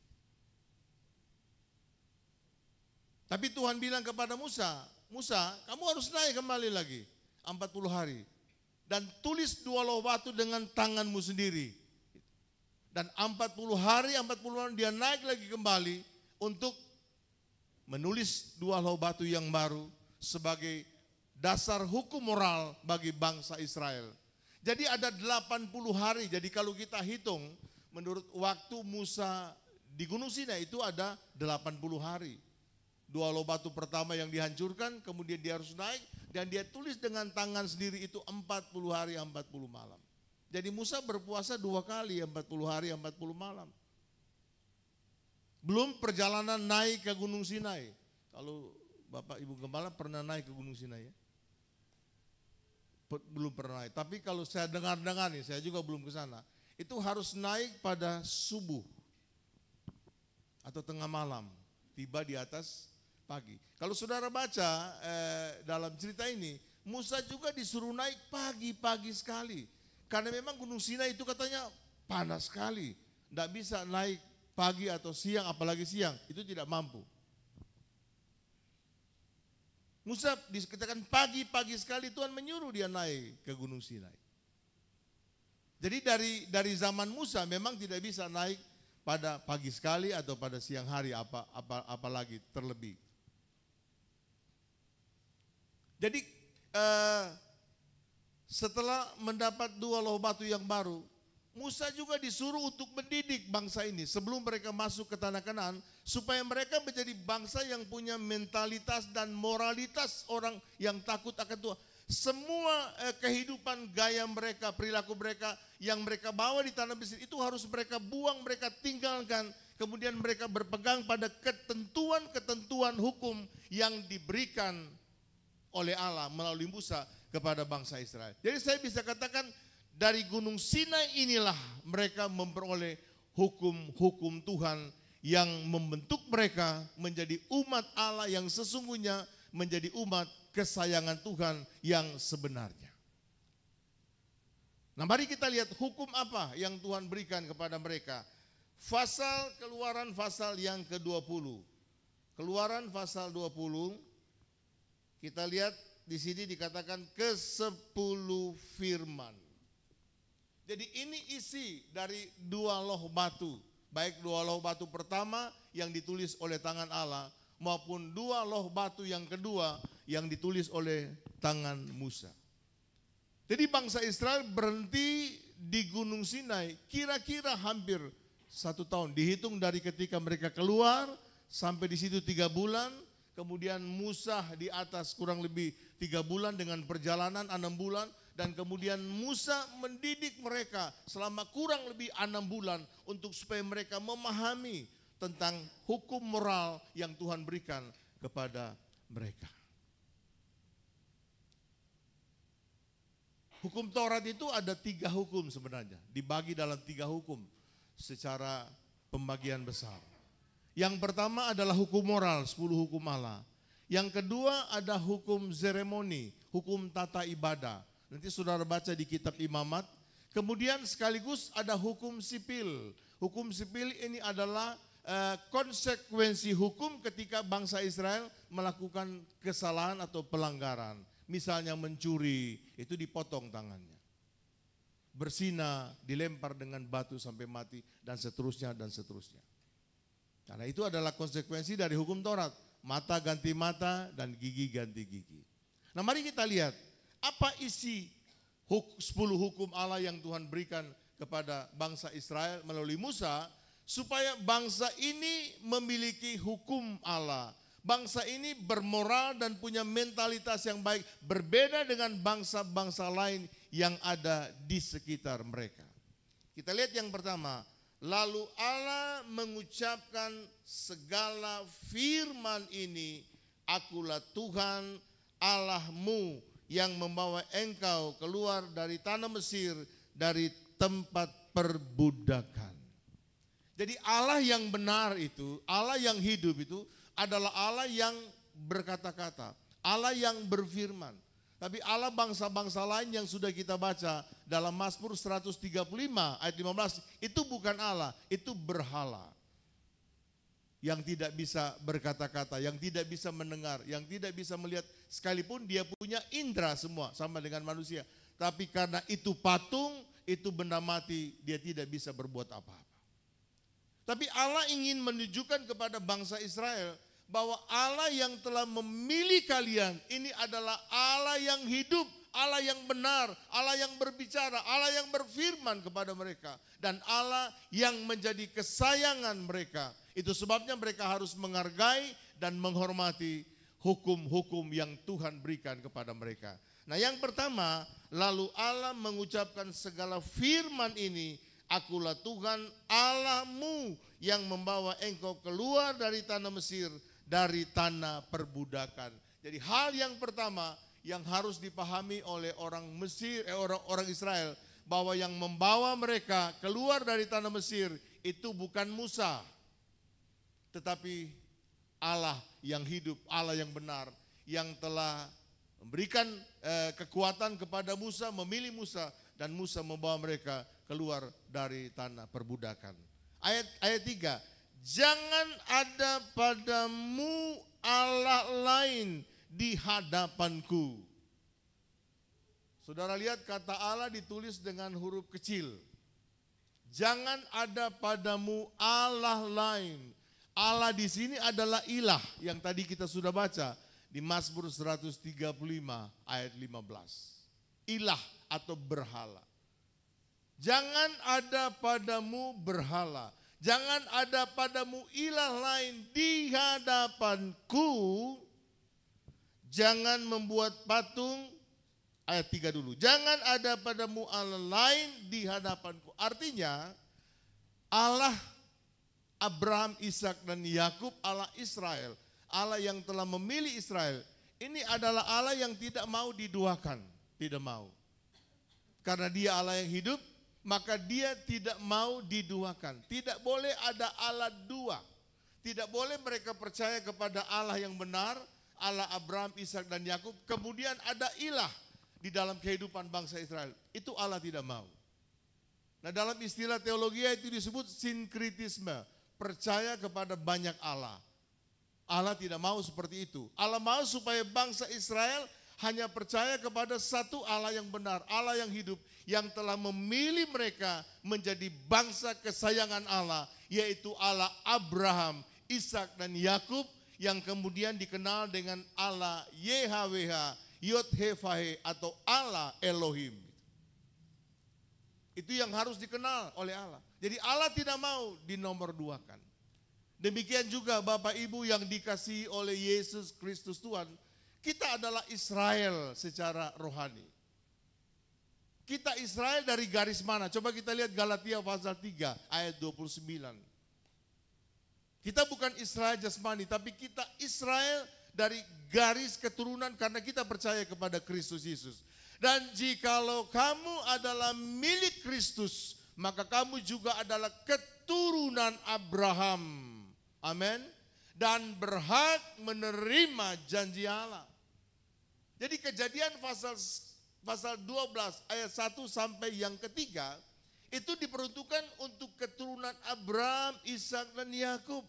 Tapi Tuhan bilang kepada Musa, Musa, kamu harus naik kembali lagi 40 hari. Dan tulis 2 loh batu dengan tanganmu sendiri. Dan 40 hari dia naik lagi kembali untuk menulis 2 loh batu yang baru sebagai dasar hukum moral bagi bangsa Israel. Jadi ada 80 hari, jadi kalau kita hitung menurut waktu Musa di Gunung Sinai itu ada 80 hari. 2 loh batu pertama yang dihancurkan, kemudian dia harus naik dan dia tulis dengan tangan sendiri itu 40 hari 40 malam. Jadi Musa berpuasa 2 kali 40 hari 40 malam. Belum perjalanan naik ke Gunung Sinai. Kalau Bapak Ibu Gembala pernah naik ke Gunung Sinai ya? Belum pernah naik. Tapi kalau saya dengar-dengar nih, saya juga belum ke sana. Itu harus naik pada subuh atau tengah malam, tiba di atas pagi. Kalau saudara baca dalam cerita ini, Musa juga disuruh naik pagi-pagi sekali. Karena memang Gunung Sinai itu katanya panas sekali. Tidak bisa naik pagi atau siang, apalagi siang, itu tidak mampu. Musa dikatakan pagi-pagi sekali Tuhan menyuruh dia naik ke Gunung Sinai. Jadi dari zaman Musa memang tidak bisa naik pada pagi sekali atau pada siang hari apalagi terlebih. Jadi setelah mendapat 2 loh batu yang baru, Musa juga disuruh untuk mendidik bangsa ini sebelum mereka masuk ke tanah Kanaan, supaya mereka menjadi bangsa yang punya mentalitas dan moralitas orang yang takut akan Tuhan. Semua kehidupan gaya mereka, perilaku mereka yang mereka bawa di tanah Mesir itu harus mereka buang, mereka tinggalkan. Kemudian mereka berpegang pada ketentuan-ketentuan hukum yang diberikan oleh Allah melalui Musa kepada bangsa Israel. Jadi saya bisa katakan dari Gunung Sinai inilah mereka memperoleh hukum-hukum Tuhan yang membentuk mereka menjadi umat Allah yang sesungguhnya, menjadi umat kesayangan Tuhan yang sebenarnya. Nah, mari kita lihat hukum apa yang Tuhan berikan kepada mereka. Keluaran pasal yang ke-20. Keluaran pasal 20. Kita lihat di sini dikatakan ke-10 firman. Jadi ini isi dari 2 loh batu, baik 2 loh batu pertama yang ditulis oleh tangan Allah maupun 2 loh batu yang kedua yang ditulis oleh tangan Musa. Jadi bangsa Israel berhenti di Gunung Sinai kira-kira hampir 1 tahun. Dihitung dari ketika mereka keluar sampai di situ 3 bulan. Kemudian Musa di atas kurang lebih 3 bulan dengan perjalanan 6 bulan. Dan kemudian Musa mendidik mereka selama kurang lebih 6 bulan untuk supaya mereka memahami tentang hukum moral yang Tuhan berikan kepada mereka. Hukum Taurat itu ada 3 hukum sebenarnya, dibagi dalam 3 hukum secara pembagian besar. Yang pertama adalah hukum moral, 10 hukum Allah. Yang kedua ada hukum seremoni, hukum tata ibadah. Nanti saudara baca di kitab Imamat. Kemudian sekaligus ada hukum sipil. Hukum sipil ini adalah konsekuensi hukum ketika bangsa Israel melakukan kesalahan atau pelanggaran. Misalnya mencuri, itu dipotong tangannya. Berzina, dilempar dengan batu sampai mati, dan seterusnya dan seterusnya. Karena itu adalah konsekuensi dari hukum Taurat. Mata ganti mata dan gigi ganti gigi. Nah, mari kita lihat apa isi 10 hukum Allah yang Tuhan berikan kepada bangsa Israel melalui Musa, supaya bangsa ini memiliki hukum Allah. Bangsa ini bermoral dan punya mentalitas yang baik, berbeda dengan bangsa-bangsa lain yang ada di sekitar mereka. Kita lihat yang pertama. Lalu Allah mengucapkan segala firman ini, akulah Tuhan Allahmu yang membawa engkau keluar dari tanah Mesir, dari tempat perbudakan. Jadi Allah yang benar itu, Allah yang hidup itu adalah Allah yang berkata-kata, Allah yang berfirman. Tapi Allah bangsa-bangsa lain yang sudah kita baca dalam Mazmur 135 ayat 15, itu bukan Allah, itu berhala. yang tidak bisa berkata-kata, yang tidak bisa mendengar, yang tidak bisa melihat, sekalipun dia punya indera semua sama dengan manusia. Tapi karena itu patung, itu benda mati, dia tidak bisa berbuat apa-apa. Tapi Allah ingin menunjukkan kepada bangsa Israel bahwa Allah yang telah memilih kalian ini adalah Allah yang hidup, Allah yang benar, Allah yang berbicara, Allah yang berfirman kepada mereka, dan Allah yang menjadi kesayangan mereka. Itu sebabnya mereka harus menghargai dan menghormati hukum-hukum yang Tuhan berikan kepada mereka. Nah, yang pertama, lalu Allah mengucapkan segala firman ini, akulah Tuhan Allahmu yang membawa engkau keluar dari tanah Mesir, dari tanah perbudakan. Jadi hal yang pertama yang harus dipahami oleh orang Mesir, orang Israel, bahwa yang membawa mereka keluar dari tanah Mesir itu bukan Musa, tetapi Allah yang hidup, Allah yang benar, yang telah memberikan kekuatan kepada Musa, memilih Musa, dan Musa membawa mereka keluar dari tanah perbudakan. Ayat 3, jangan ada padamu Allah lain di hadapanku. Saudara lihat kata Allah ditulis dengan huruf kecil. Jangan ada padamu Allah lain. Allah di sini adalah ilah yang tadi kita sudah baca di Mazmur 135 ayat 15. Ilah atau berhala. Jangan ada padamu berhala. Jangan ada padamu ilah lain di hadapanku. Jangan membuat patung. Ayat 3 dulu. Jangan ada padamu Allah lain di hadapanku. Artinya Allah Abraham, Ishak dan Yakub, Allah Israel, Allah yang telah memilih Israel, ini adalah Allah yang tidak mau diduakan. Tidak mau. Karena dia Allah yang hidup, maka dia tidak mau diduakan. Tidak boleh ada Allah dua. Tidak boleh mereka percaya kepada Allah yang benar, Allah Abraham, Ishak dan Yakub, kemudian ada ilah di dalam kehidupan bangsa Israel. Itu Allah tidak mau. Nah, dalam istilah teologi itu disebut sinkritisme, percaya kepada banyak Allah. Allah tidak mau seperti itu. Allah mau supaya bangsa Israel hanya percaya kepada satu Allah yang benar, Allah yang hidup, yang telah memilih mereka menjadi bangsa kesayangan Allah, yaitu Allah Abraham, Ishak dan Yakub, yang kemudian dikenal dengan Allah YHWH, Yod-He-Vah-He, atau Allah Elohim. Itu yang harus dikenal oleh Allah. Jadi Allah tidak mau dinomorduakan. Demikian juga Bapak Ibu yang dikasihi oleh Yesus Kristus Tuhan, kita adalah Israel secara rohani. Kita Israel dari garis mana? Coba kita lihat Galatia pasal 3 ayat 29. Kita bukan Israel jasmani, tapi kita Israel dari garis keturunan karena kita percaya kepada Kristus Yesus. Dan jikalau kamu adalah milik Kristus, maka kamu juga adalah keturunan Abraham. Amin. Dan berhak menerima janji Allah. Jadi Kejadian pasal 12 ayat 1 sampai yang ketiga itu diperuntukkan untuk keturunan Abraham, Ishak dan Yakub,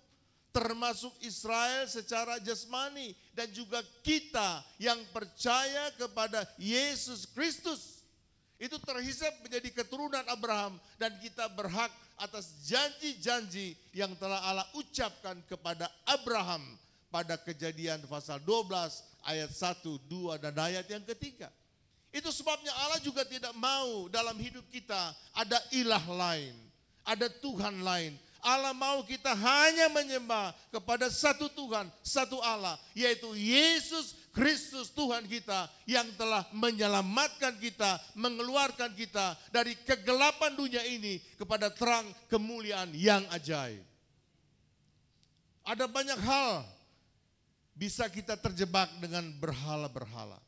termasuk Israel secara jasmani, dan juga kita yang percaya kepada Yesus Kristus. Itu terhisap menjadi keturunan Abraham, dan kita berhak atas janji-janji yang telah Allah ucapkan kepada Abraham pada Kejadian pasal 12 ayat 1, 2 dan ayat yang ketiga. Itu sebabnya Allah juga tidak mau dalam hidup kita ada ilah lain, ada Tuhan lain. Allah mau kita hanya menyembah kepada satu Tuhan, satu Allah, yaitu Yesus Kristus Tuhan kita yang telah menyelamatkan kita, mengeluarkan kita dari kegelapan dunia ini kepada terang kemuliaan yang ajaib. Ada banyak hal bisa kita terjebak dengan berhala-berhala.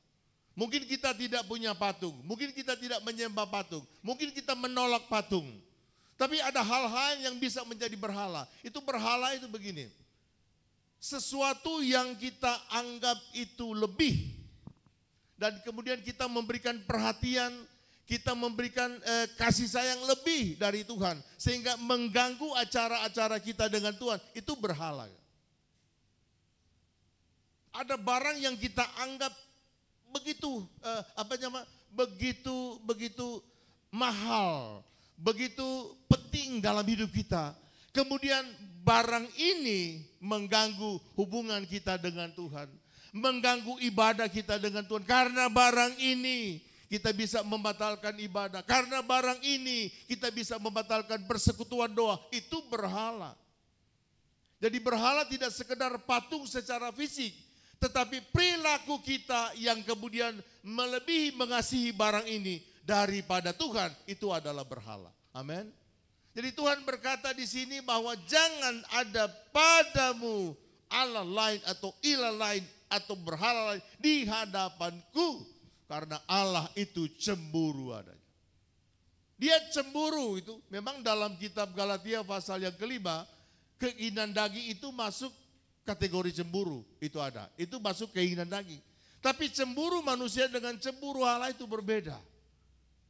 Mungkin kita tidak punya patung, mungkin kita tidak menyembah patung, mungkin kita menolak patung. Tapi ada hal-hal yang bisa menjadi berhala. Itu berhala itu begini. Sesuatu yang kita anggap itu lebih. Dan kemudian kita memberikan perhatian, kita memberikan kasih sayang lebih dari Tuhan, sehingga mengganggu acara-acara kita dengan Tuhan, itu berhala. Ada barang yang kita anggap begitu begitu mahal, begitu penting dalam hidup kita. Kemudian barang ini mengganggu hubungan kita dengan Tuhan, mengganggu ibadah kita dengan Tuhan. Karena barang ini kita bisa membatalkan ibadah. Karena barang ini kita bisa membatalkan persekutuan doa. Itu berhala. Jadi berhala tidak sekedar patung secara fisik, tetapi perilaku kita yang kemudian melebihi mengasihi barang ini daripada Tuhan, itu adalah berhala. Amin. Jadi Tuhan berkata di sini bahwa jangan ada padamu Allah lain atau ilah lain atau berhala lain di hadapanku. Karena Allah itu cemburu adanya. Dia cemburu itu, memang dalam kitab Galatia pasal yang kelima, keinginan daging itu masuk kategori cemburu, itu ada. Itu masuk keinginan daging. Tapi cemburu manusia dengan cemburu Allah itu berbeda.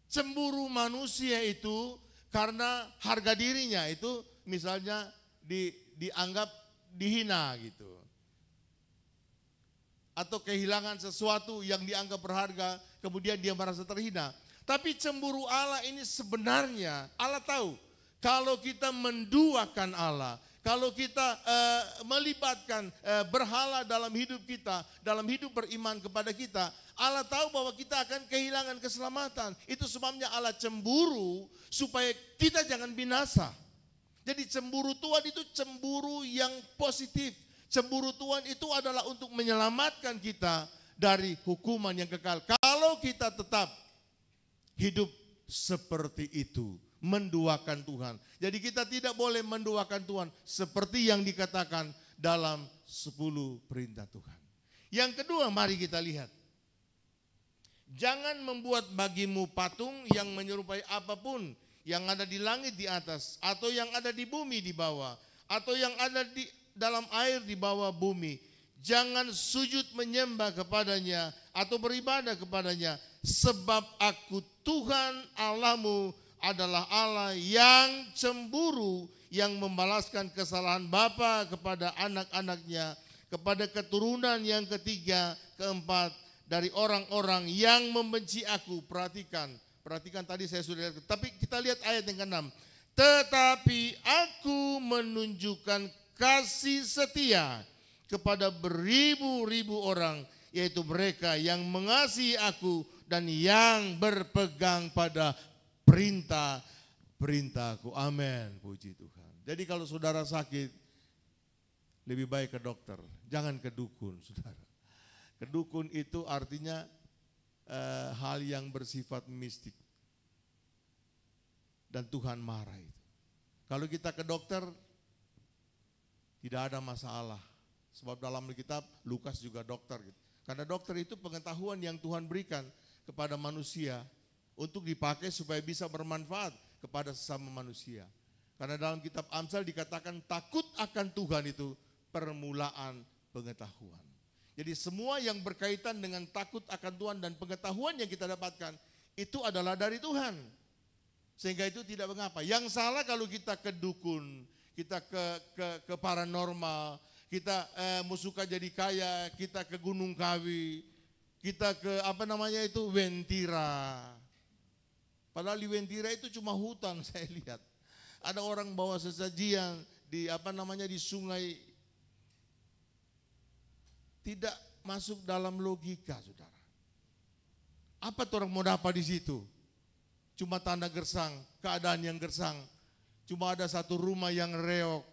Cemburu manusia itu karena harga dirinya itu misalnya dianggap dihina gitu. Atau kehilangan sesuatu yang dianggap berharga, kemudian dia merasa terhina. Tapi cemburu Allah ini sebenarnya Allah tahu kalau kita menduakan Allah, kalau kita melibatkan berhala dalam hidup kita, dalam hidup beriman kepada kita, Allah tahu bahwa kita akan kehilangan keselamatan. Itu sebabnya Allah cemburu supaya kita jangan binasa. Jadi cemburu Tuhan itu cemburu yang positif. Cemburu Tuhan itu adalah untuk menyelamatkan kita dari hukuman yang kekal. Kalau kita tetap hidup seperti itu, menduakan Tuhan. Jadi kita tidak boleh menduakan Tuhan seperti yang dikatakan dalam 10 perintah Tuhan. Yang kedua, mari kita lihat. Jangan membuat bagimu patung yang menyerupai apapun yang ada di langit di atas, atau yang ada di bumi di bawah, atau yang ada di dalam air di bawah bumi. Jangan sujud menyembah kepadanya atau beribadah kepadanya, sebab aku Tuhan Allahmu adalah Allah yang cemburu, yang membalaskan kesalahan bapa kepada anak-anaknya, kepada keturunan yang ketiga, keempat dari orang-orang yang membenci aku. Perhatikan tadi saya sudah lihat, tapi kita lihat ayat yang ke-6. Tetapi aku menunjukkan kasih setia kepada beribu-ribu orang, yaitu mereka yang mengasihi aku dan yang berpegang pada perintah-perintahku. Amin, puji Tuhan. Jadi kalau saudara sakit, lebih baik ke dokter, jangan ke dukun, saudara. Ke dukun itu artinya hal yang bersifat mistik. Dan Tuhan marah itu. Kalau kita ke dokter, tidak ada masalah. Sebab dalam Alkitab, Lukas juga dokter. Gitu. Karena dokter itu pengetahuan yang Tuhan berikan kepada manusia untuk dipakai supaya bisa bermanfaat kepada sesama manusia. Karena dalam kitab Amsal dikatakan takut akan Tuhan itu permulaan pengetahuan. Jadi semua yang berkaitan dengan takut akan Tuhan dan pengetahuan yang kita dapatkan itu adalah dari Tuhan. Sehingga itu tidak mengapa. Yang salah kalau kita ke dukun, kita ke paranormal, kita suka jadi kaya, kita ke Gunung Kawi, kita ke Wentira. Padahal di Wentira itu cuma hutan saya lihat. Ada orang bawa sesajian di di sungai. Tidak masuk dalam logika, saudara. Apa tuh orang mau dapat di situ? Cuma tanda gersang, keadaan yang gersang. Cuma ada satu rumah yang reok.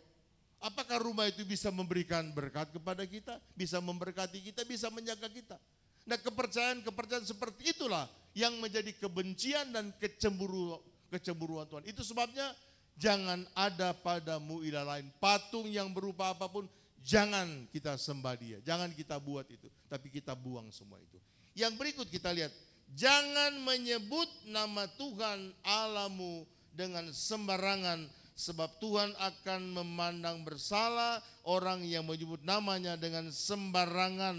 Apakah rumah itu bisa memberikan berkat kepada kita? Bisa memberkati kita, bisa menjaga kita. Nah, kepercayaan seperti itulah yang menjadi kebencian dan kecemburuan Tuhan. Itu sebabnya jangan ada padamu ilah lain. Patung yang berupa apapun, jangan kita sembah dia. Jangan kita buat itu, tapi kita buang semua itu. Yang berikut kita lihat. Jangan menyebut nama Tuhan Allahmu dengan sembarangan, sebab Tuhan akan memandang bersalah orang yang menyebut namanya dengan sembarangan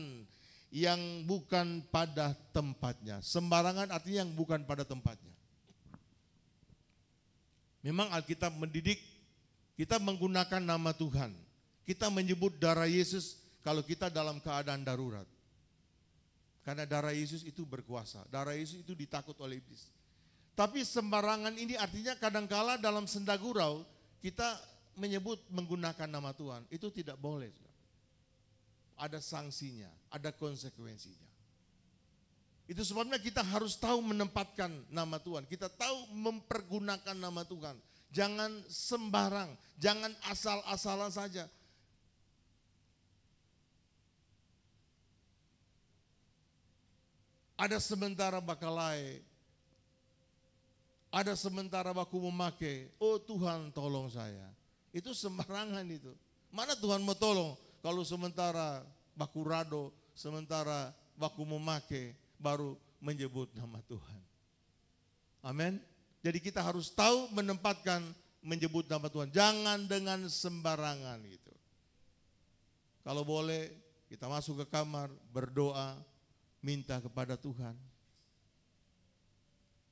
yang bukan pada tempatnya. Sembarangan artinya yang bukan pada tempatnya. Memang Alkitab mendidik kita menggunakan nama Tuhan. Kita menyebut darah Yesus kalau kita dalam keadaan darurat. Karena darah Yesus itu berkuasa. Darah Yesus itu ditakut oleh iblis. Tapi sembarangan ini artinya kadangkala dalam senda gurau kita menyebut menggunakan nama Tuhan. Itu tidak boleh. Ada sanksinya, ada konsekuensinya. Itu sebabnya kita harus tahu menempatkan nama Tuhan. Kita tahu mempergunakan nama Tuhan. Jangan sembarang, jangan asal-asalan saja. Ada sementara bakalai, ada sementara baku memakai, oh Tuhan tolong saya. Itu sembarangan itu. Mana Tuhan mau tolong kalau sementara baku rado, sementara baku memakai, baru menyebut nama Tuhan. Amin. Jadi kita harus tahu menempatkan menyebut nama Tuhan. Jangan dengan sembarangan gitu. Kalau boleh kita masuk ke kamar, berdoa, minta kepada Tuhan.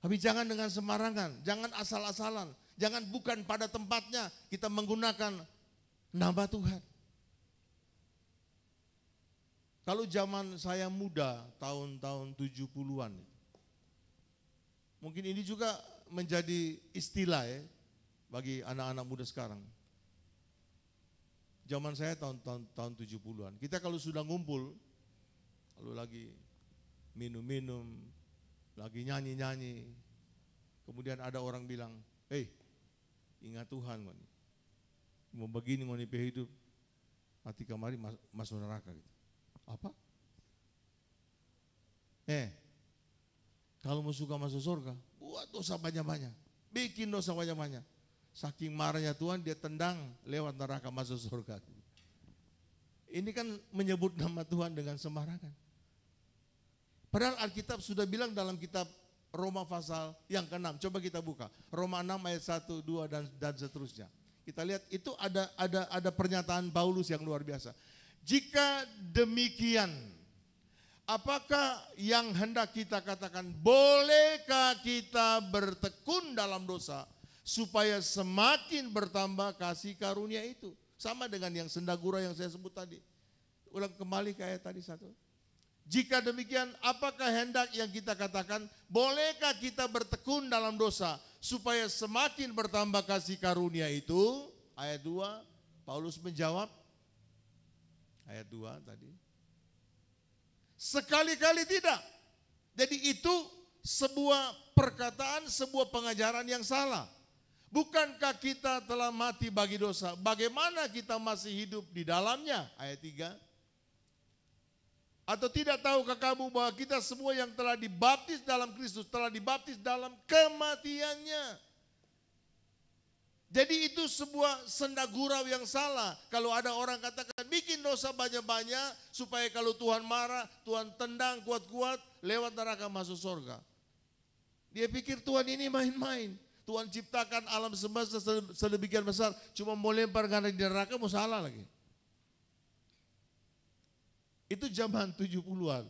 Tapi jangan dengan sembarangan, jangan asal-asalan, jangan bukan pada tempatnya kita menggunakan nama Tuhan. Kalau zaman saya muda, tahun-tahun 70-an, mungkin ini juga menjadi istilah ya bagi anak-anak muda sekarang. Zaman saya tahun 70-an, kita kalau sudah ngumpul, kalau lagi minum-minum, lagi nyanyi-nyanyi, kemudian ada orang bilang, "Hei, ingat Tuhan, ngoni. Mau begini ngoni hidup, mati kamari masuk neraka." Gitu. Apa? Kalau mau suka masuk surga, buat dosa banyak-banyak, bikin dosa banyak-banyak. Saking marahnya Tuhan, dia tendang lewat neraka masuk surga. Ini kan menyebut nama Tuhan dengan sembarangan. Padahal Alkitab sudah bilang dalam kitab Roma pasal yang ke-6. Coba kita buka. Roma 6 ayat 1, 2 dan seterusnya. Kita lihat itu ada pernyataan Paulus yang luar biasa. Jika demikian, apakah yang hendak kita katakan, bolehkah kita bertekun dalam dosa supaya semakin bertambah kasih karunia itu? Sama dengan yang sendagura yang saya sebut tadi. Ulang kembali ke ayat tadi 1. Jika demikian, apakah hendak yang kita katakan, bolehkah kita bertekun dalam dosa supaya semakin bertambah kasih karunia itu? Ayat 2, Paulus menjawab, ayat 2 tadi, sekali-kali tidak. Jadi itu sebuah perkataan, sebuah pengajaran yang salah. Bukankah kita telah mati bagi dosa? Bagaimana kita masih hidup di dalamnya? Ayat 3. Atau tidak tahukah kamu bahwa kita semua yang telah dibaptis dalam Kristus telah dibaptis dalam kematiannya? Jadi itu sebuah senda gurau yang salah. Kalau ada orang katakan bikin dosa banyak-banyak supaya kalau Tuhan marah, Tuhan tendang kuat-kuat, lewat neraka masuk surga. Dia pikir Tuhan ini main-main. Tuhan ciptakan alam semesta sedemikian besar, cuma mau lempar karena di neraka mau salah lagi. Itu zaman 70-an.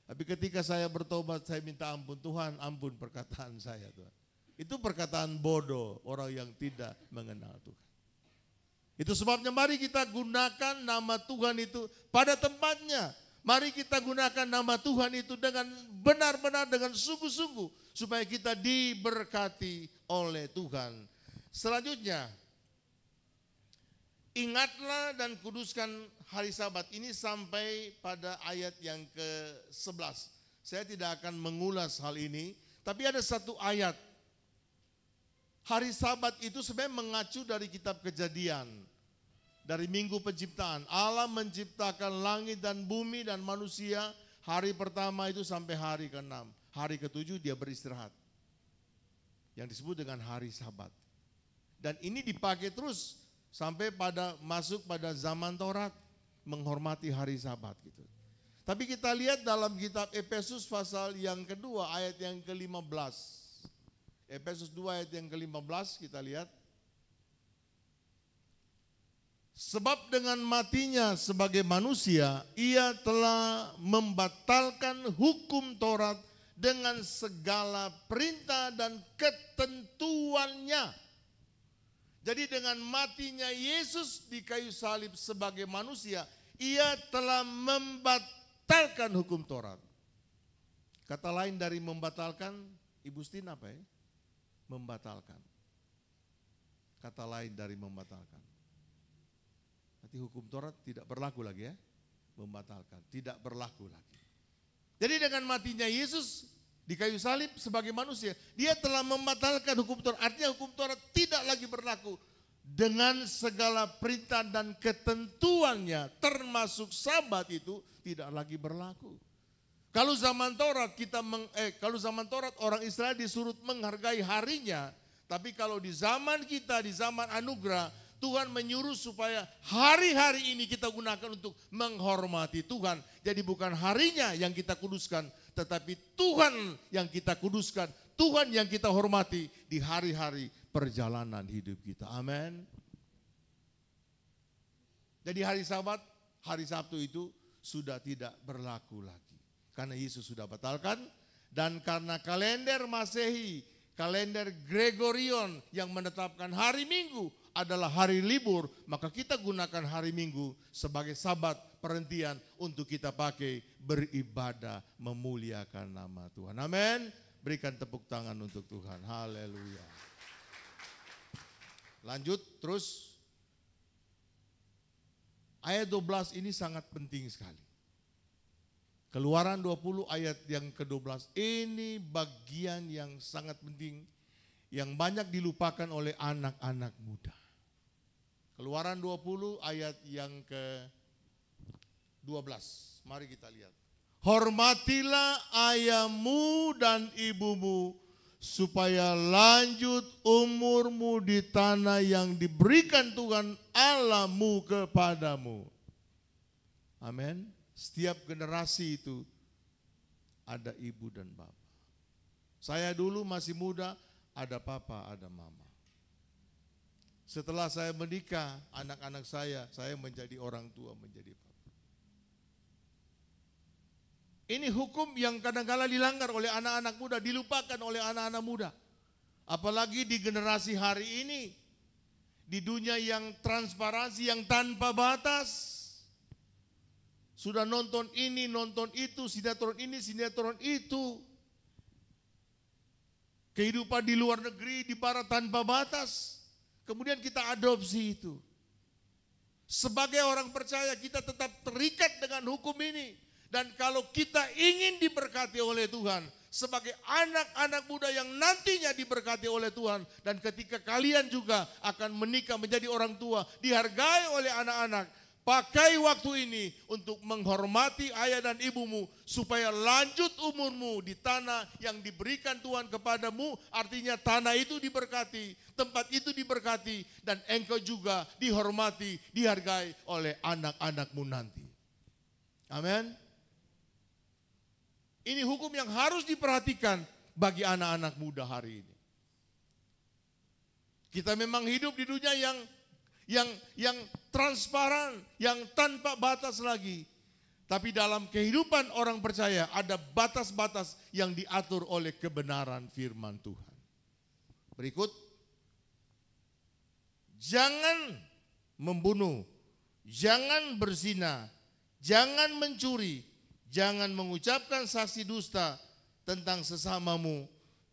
Tapi ketika saya bertobat, saya minta ampun, Tuhan ampun perkataan saya Tuhan. Itu perkataan bodoh orang yang tidak mengenal Tuhan. Itu sebabnya mari kita gunakan nama Tuhan itu pada tempatnya. Mari kita gunakan nama Tuhan itu dengan benar-benar, dengan sungguh-sungguh. Supaya kita diberkati oleh Tuhan. Selanjutnya, ingatlah dan kuduskan hari Sabat. Ini sampai pada ayat yang ke-11. Saya tidak akan mengulas hal ini. Tapi ada satu ayat. Hari Sabat itu sebenarnya mengacu dari kitab Kejadian. Dari minggu penciptaan. Allah menciptakan langit dan bumi dan manusia. Hari pertama itu sampai hari ke-6. Hari ke-7 dia beristirahat. Yang disebut dengan hari Sabat. Dan ini dipakai terus sampai masuk pada zaman Taurat. Menghormati hari Sabat gitu. Tapi kita lihat dalam kitab Efesus pasal yang kedua ayat yang ke-15. Efesus 2 ayat yang ke-15 kita lihat. Sebab dengan matinya sebagai manusia, ia telah membatalkan hukum Taurat dengan segala perintah dan ketentuannya. Jadi dengan matinya Yesus di kayu salib sebagai manusia, ia telah membatalkan hukum Taurat. Kata lain dari membatalkan, Ibu Stin apa ya? Membatalkan. Kata lain dari membatalkan. Berarti hukum Taurat tidak berlaku lagi ya? Membatalkan, tidak berlaku lagi. Jadi dengan matinya Yesus di kayu salib sebagai manusia, dia telah membatalkan hukum Taurat. Artinya hukum Taurat tidak lagi berlaku. Dengan segala perintah dan ketentuannya, termasuk Sabat itu tidak lagi berlaku. Kalau zaman Taurat kalau zaman Taurat orang Israel disuruh menghargai harinya, tapi kalau di zaman kita, di zaman anugerah, Tuhan menyuruh supaya hari-hari ini kita gunakan untuk menghormati Tuhan. Jadi bukan harinya yang kita kuduskan, tetapi Tuhan yang kita kuduskan, Tuhan yang kita hormati di hari-hari perjalanan hidup kita. Amin. Jadi hari Sabat, hari Sabtu itu sudah tidak berlaku lagi. Karena Yesus sudah batalkan, dan karena kalender Masehi, kalender Gregorian yang menetapkan hari Minggu adalah hari libur, maka kita gunakan hari Minggu sebagai Sabat perhentian untuk kita pakai beribadah, memuliakan nama Tuhan. Amin. Berikan tepuk tangan untuk Tuhan. Haleluya. Lanjut terus. Ayat 12 ini sangat penting sekali. Keluaran 20 ayat yang ke-12. Ini bagian yang sangat penting, yang banyak dilupakan oleh anak-anak muda. Keluaran 20 ayat yang ke-12. Mari kita lihat. Hormatilah ayahmu dan ibumu, supaya lanjut umurmu di tanah yang diberikan Tuhan Allahmu kepadamu. Amin. Setiap generasi itu ada ibu dan bapak. Saya dulu masih muda, ada papa, ada mama. Setelah saya menikah, anak-anak saya menjadi orang tua, menjadi papa. Ini hukum yang kadang-kala dilanggar oleh anak-anak muda, dilupakan oleh anak-anak muda. Apalagi di generasi hari ini, di dunia yang transparansi, yang tanpa batas. Sudah nonton ini, nonton itu, sinetron ini, sinetron itu. Kehidupan di luar negeri, di barat tanpa batas. Kemudian kita adopsi itu. Sebagai orang percaya kita tetap terikat dengan hukum ini. Dan kalau kita ingin diberkati oleh Tuhan, sebagai anak-anak muda yang nantinya diberkati oleh Tuhan, dan ketika kalian juga akan menikah menjadi orang tua, dihargai oleh anak-anak, pakai waktu ini untuk menghormati ayah dan ibumu, supaya lanjut umurmu di tanah yang diberikan Tuhan kepadamu. Artinya tanah itu diberkati, tempat itu diberkati, dan engkau juga dihormati, dihargai oleh anak-anakmu nanti. Amin. Ini hukum yang harus diperhatikan bagi anak-anak muda hari ini. Kita memang hidup di dunia yang transparan, yang tanpa batas lagi. Tapi dalam kehidupan orang percaya ada batas-batas yang diatur oleh kebenaran firman Tuhan. Berikut. Jangan membunuh, jangan berzina, jangan mencuri, jangan mengucapkan saksi dusta tentang sesamamu,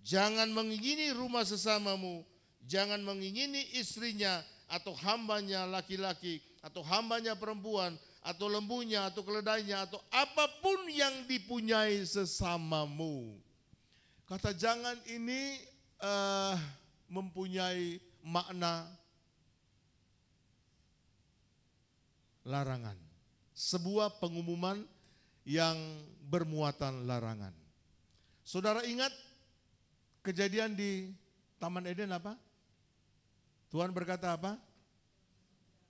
jangan mengingini rumah sesamamu, jangan mengingini istrinya atau hambanya laki-laki atau hambanya perempuan atau lembunya atau keledainya atau apapun yang dipunyai sesamamu. Kata jangan ini mempunyai makna larangan. Sebuah pengumuman yang bermuatan larangan. Saudara ingat kejadian di Taman Eden apa? Tuhan berkata apa?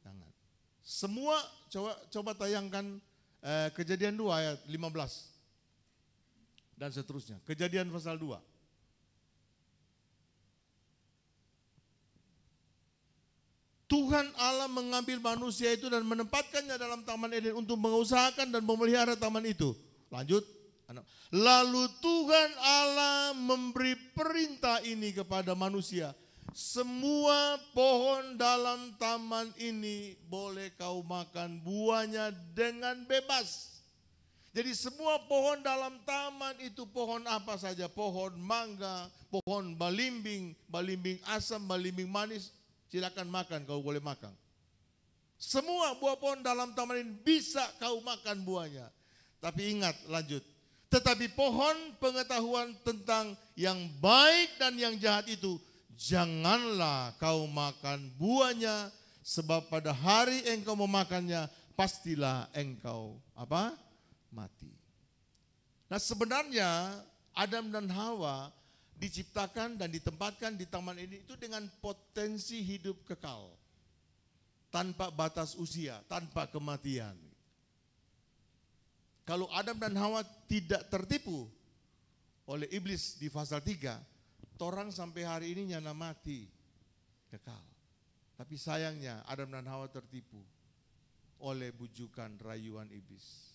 Jangan. Semua coba tayangkan Kejadian 2 ayat 15 dan seterusnya. Kejadian pasal 2. Tuhan Allah mengambil manusia itu dan menempatkannya dalam Taman Eden untuk mengusahakan dan memelihara taman itu. Lanjut. Lalu Tuhan Allah memberi perintah ini kepada manusia. semua pohon dalam taman ini boleh kau makan buahnya dengan bebas. Jadi semua pohon dalam taman itu pohon apa saja, pohon mangga, pohon balimbing, balimbing asam, balimbing manis, silakan makan, kau boleh makan. Semua buah pohon dalam taman ini bisa kau makan buahnya. Tapi ingat, lanjut. Tetapi pohon pengetahuan tentang yang baik dan yang jahat itu, janganlah kau makan buahnya, sebab pada hari engkau memakannya, pastilah engkau apa? Mati. Nah sebenarnya Adam dan Hawa diciptakan dan ditempatkan di taman ini itu dengan potensi hidup kekal. Tanpa batas usia, tanpa kematian. Kalau Adam dan Hawa tidak tertipu oleh iblis di pasal 3, torang sampai hari ini nyana mati, kekal. Tapi sayangnya Adam dan Hawa tertipu oleh bujukan rayuan iblis.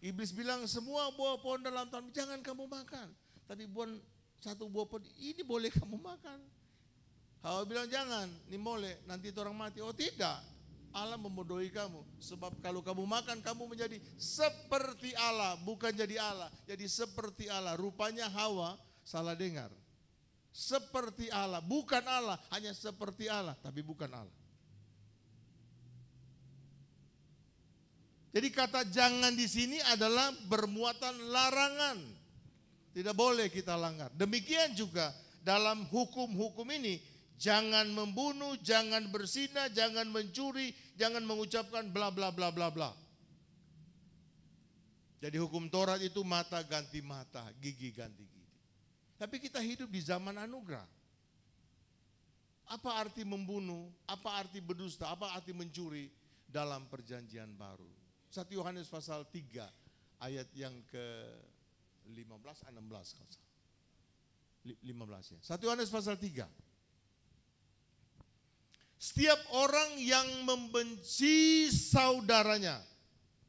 Iblis bilang semua buah pohon dalam taman jangan kamu makan. Tapi satu buah pohon ini boleh kamu makan. Hawa bilang jangan, ini boleh, nanti orang mati. Oh tidak, Allah membodohi kamu. Sebab kalau kamu makan, kamu menjadi seperti Allah, bukan jadi Allah. Jadi seperti Allah, rupanya Hawa salah dengar. Seperti Allah, bukan Allah, hanya seperti Allah, tapi bukan Allah. Jadi kata jangan di sini adalah bermuatan larangan. Tidak boleh kita langgar. Demikian juga dalam hukum-hukum ini, jangan membunuh, jangan berzina, jangan mencuri, jangan mengucapkan bla bla bla bla bla. Jadi hukum Taurat itu mata ganti mata, gigi ganti gigi. Tapi kita hidup di zaman anugerah. Apa arti membunuh, apa arti berdusta, apa arti mencuri dalam perjanjian baru? 1 Yohanes pasal 3 ayat yang ke-15, 16 kalau salah. 15 ya. 1 Yohanes pasal 3. Setiap orang yang membenci saudaranya.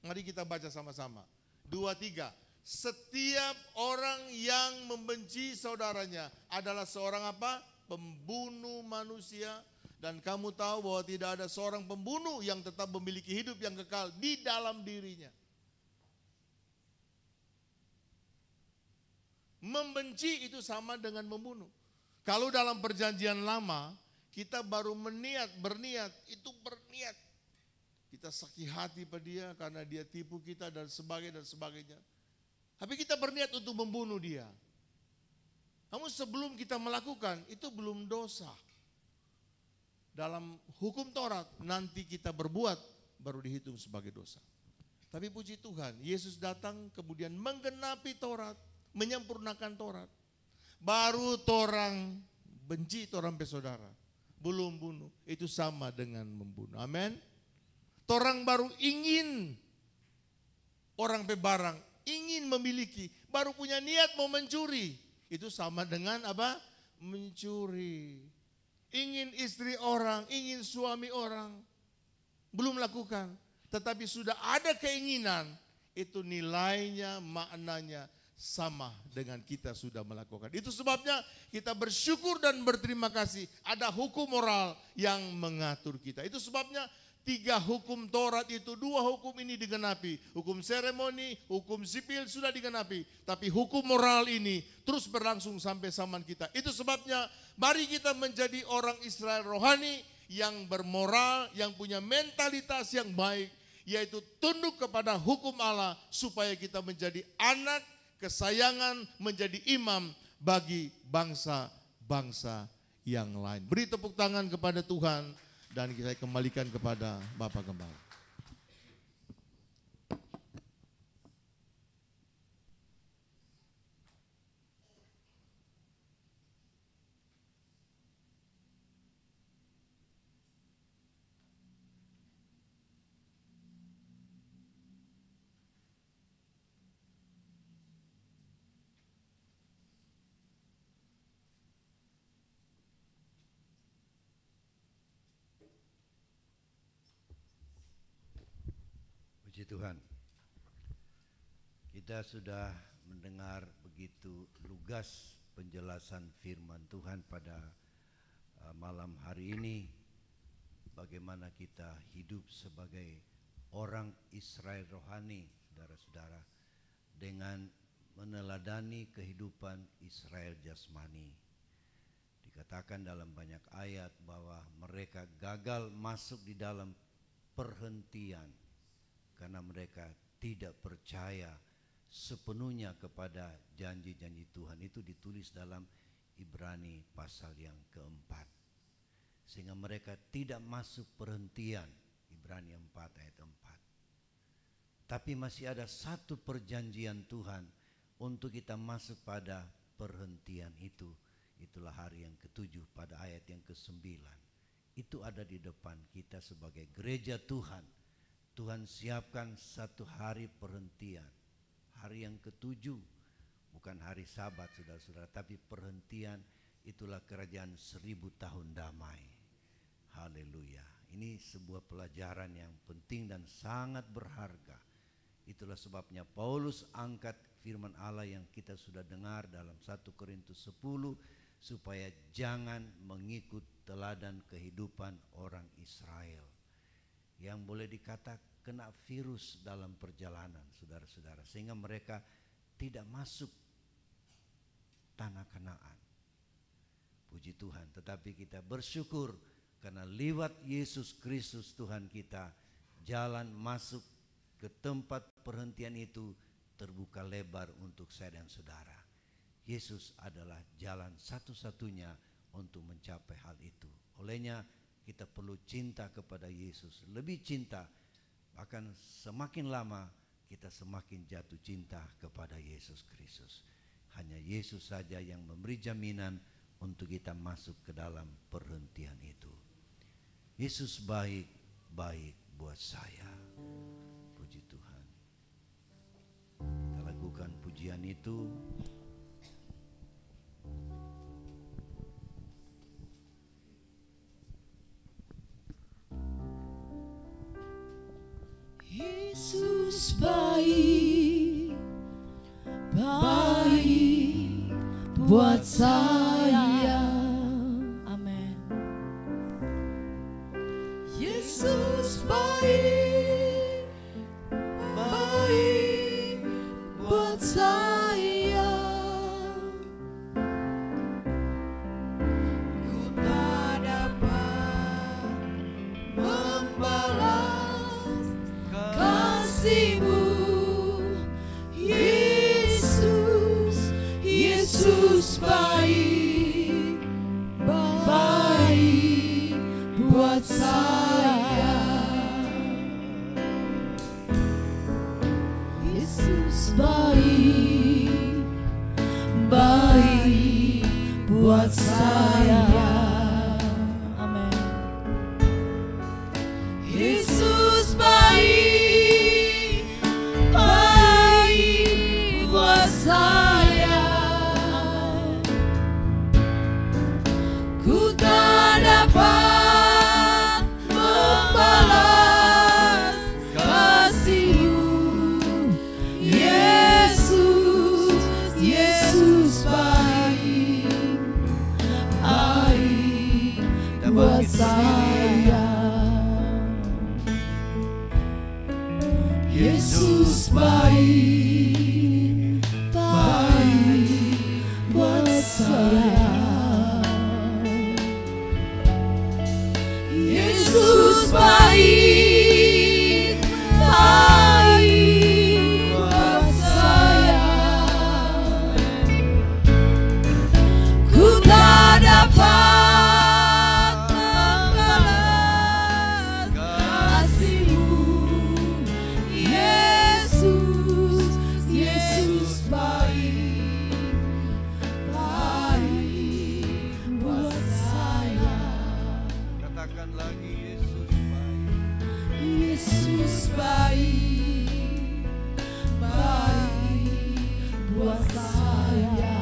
Mari kita baca sama-sama. 2, 3. Setiap orang yang membenci saudaranya adalah seorang apa? Pembunuh manusia. Dan kamu tahu bahwa tidak ada seorang pembunuh yang tetap memiliki hidup yang kekal di dalam dirinya. Membenci itu sama dengan membunuh. Kalau dalam perjanjian lama, kita baru berniat. Kita sakit hati pada dia karena dia tipu kita dan sebagainya. Tapi kita berniat untuk membunuh dia. Namun sebelum kita melakukan, itu belum dosa. Dalam hukum Taurat nanti kita berbuat baru dihitung sebagai dosa. Tapi puji Tuhan, Yesus datang kemudian menggenapi Taurat, menyempurnakan Taurat. Baru torang benci torang saudara, belum bunuh, itu sama dengan membunuh. Amin. Torang baru ingin orang barang, ingin memiliki, baru punya niat mau mencuri, itu sama dengan apa? Mencuri. Ingin istri orang, ingin suami orang, belum lakukan. Tetapi sudah ada keinginan, itu nilainya, maknanya sama dengan kita sudah melakukan. Itu sebabnya kita bersyukur dan berterima kasih. Ada hukum moral yang mengatur kita. Itu sebabnya 3 hukum Taurat itu, 2 hukum ini digenapi. Hukum seremoni, hukum sipil sudah digenapi. Tapi hukum moral ini terus berlangsung sampai zaman kita. Itu sebabnya mari kita menjadi orang Israel rohani yang bermoral, yang punya mentalitas yang baik. Yaitu tunduk kepada hukum Allah supaya kita menjadi anak kesayangan, menjadi imam bagi bangsa-bangsa yang lain. Beri tepuk tangan kepada Tuhan. Dan kita kembalikan kepada Bapak Gembala. Puji Tuhan, kita sudah mendengar begitu lugas penjelasan firman Tuhan pada malam hari ini bagaimana kita hidup sebagai orang Israel rohani, saudara-saudara, dengan meneladani kehidupan Israel jasmani. Dikatakan dalam banyak ayat bahwa mereka gagal masuk di dalam perhentian karena mereka tidak percaya sepenuhnya kepada janji-janji Tuhan. Itu ditulis dalam Ibrani pasal yang keempat. Sehingga mereka tidak masuk perhentian, Ibrani 4 ayat 4. Tapi masih ada satu perjanjian Tuhan untuk kita masuk pada perhentian itu. Itulah hari yang ke-7 pada ayat yang ke-9. Itu ada di depan kita sebagai gereja Tuhan. Tuhan siapkan satu hari perhentian. Hari yang ke-7, bukan hari Sabat saudara-saudara, tapi perhentian. Itulah kerajaan 1000 tahun damai. Haleluya. Ini sebuah pelajaran yang penting dan sangat berharga. Itulah sebabnya Paulus angkat firman Allah yang kita sudah dengar dalam 1 Korintus 10, supaya jangan mengikut teladan kehidupan orang Israel yang boleh dikatakan kena virus dalam perjalanan, saudara-saudara, sehingga mereka tidak masuk tanah Kanaan. Puji Tuhan. Tetapi kita bersyukur karena lewat Yesus Kristus Tuhan kita, jalan masuk ke tempat perhentian itu terbuka lebar untuk saya dan saudara. Yesus adalah jalan satu-satunya untuk mencapai hal itu. Olehnya kita perlu cinta kepada Yesus, lebih cinta, bahkan semakin lama kita semakin jatuh cinta kepada Yesus Kristus. Hanya Yesus saja yang memberi jaminan untuk kita masuk ke dalam perhentian itu. Yesus baik-baik buat saya. Puji Tuhan. Kita lakukan pujian itu. Yesus baik, baik buat saya. Amin. Yesus baik, baik buat saya. Ku tak dapat membalas kasih-Mu, Yesus, Yesus baik, baik buat saya. Yesus baik, baik buat saya. Amin. Yesus baik, baik buat saya. Ku tak dapat membalas kasih-Mu, Yesus, Yesus baik, baik buat saya. Yesus baik, baik buat saya. Yesus baik, baik buat saya. Ku tak dapat membalas kasih-Mu, Yesus, Yesus baik, baik buat saya. Katakan lagi, Yesus baik. Yesus baik, baik buat saya.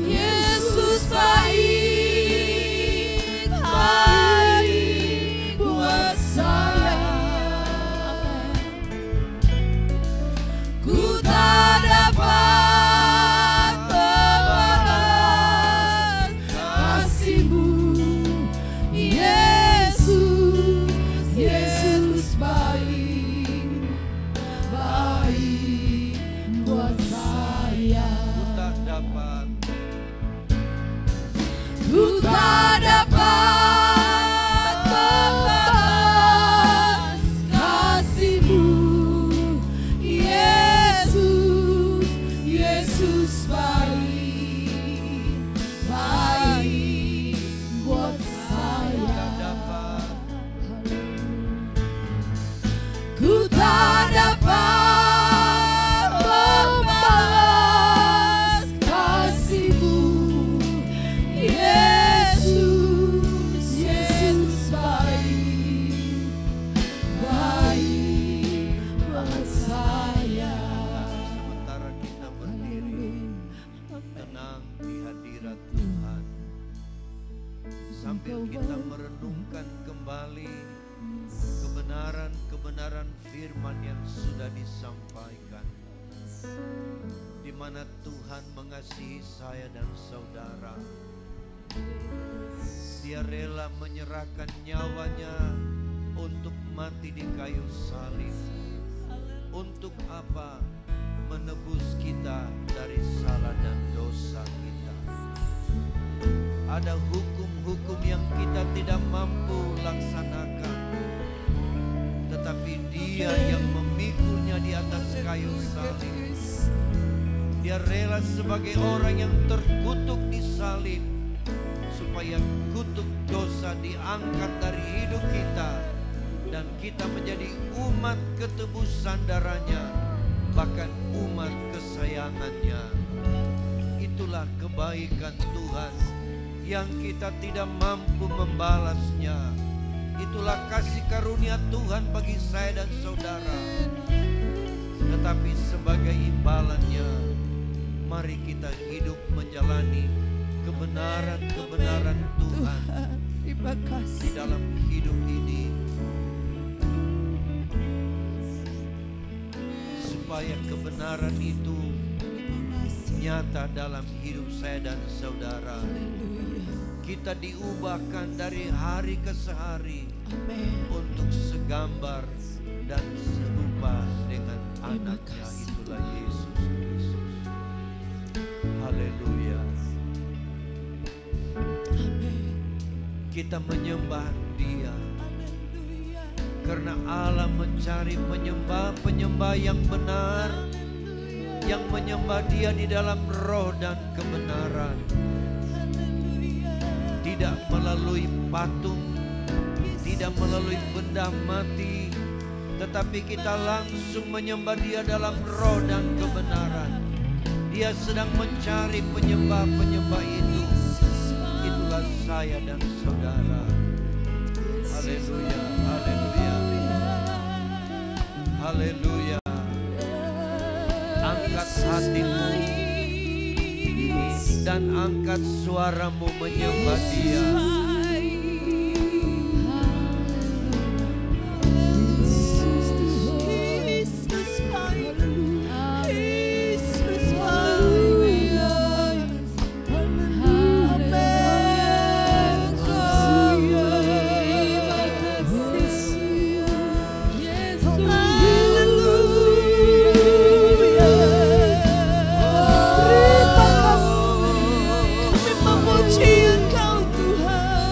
Yesus baik, baik buat saya. Ku tak dapat membalas disampaikan, di mana Tuhan mengasihi saya dan saudara. Dia rela menyerahkan nyawanya untuk mati di kayu salib. Untuk apa? Menebus kita dari salah dan dosa kita. Ada hukum-hukum yang kita tidak mampu laksanakan, tetapi Dia yang memikulnya di atas kayu salib. Dia rela sebagai orang yang terkutuk di salib, supaya kutuk dosa diangkat dari hidup kita, dan kita menjadi umat ketebusan darahnya, bahkan umat kesayangannya. Itulah kebaikan Tuhan yang kita tidak mampu membalasnya. Itulah kasih karunia Tuhan bagi saya dan saudara. Tetapi sebagai imbalannya, mari kita hidup menjalani kebenaran-kebenaran Tuhan Terima di kasih. dalam hidup ini, supaya kebenaran itu nyata dalam hidup saya dan saudara. Kita diubahkan dari hari ke hari untuk segambar dan serupa dengan anaknya, itulah Yesus Kristus. Haleluya. Kita menyembah Dia karena Allah mencari penyembah-penyembah yang benar, yang menyembah Dia di dalam roh dan kebenaran, tidak melalui patung, tidak melalui benda mati, tetapi kita langsung menyembah Dia dalam roh dan kebenaran. Dia sedang mencari penyembah-penyembah itu. Itulah saya dan saudara. Haleluya, haleluya, haleluya. Angkat hatimu dan angkat suaramu menyembah Dia. Memuji Engkau Tuhan.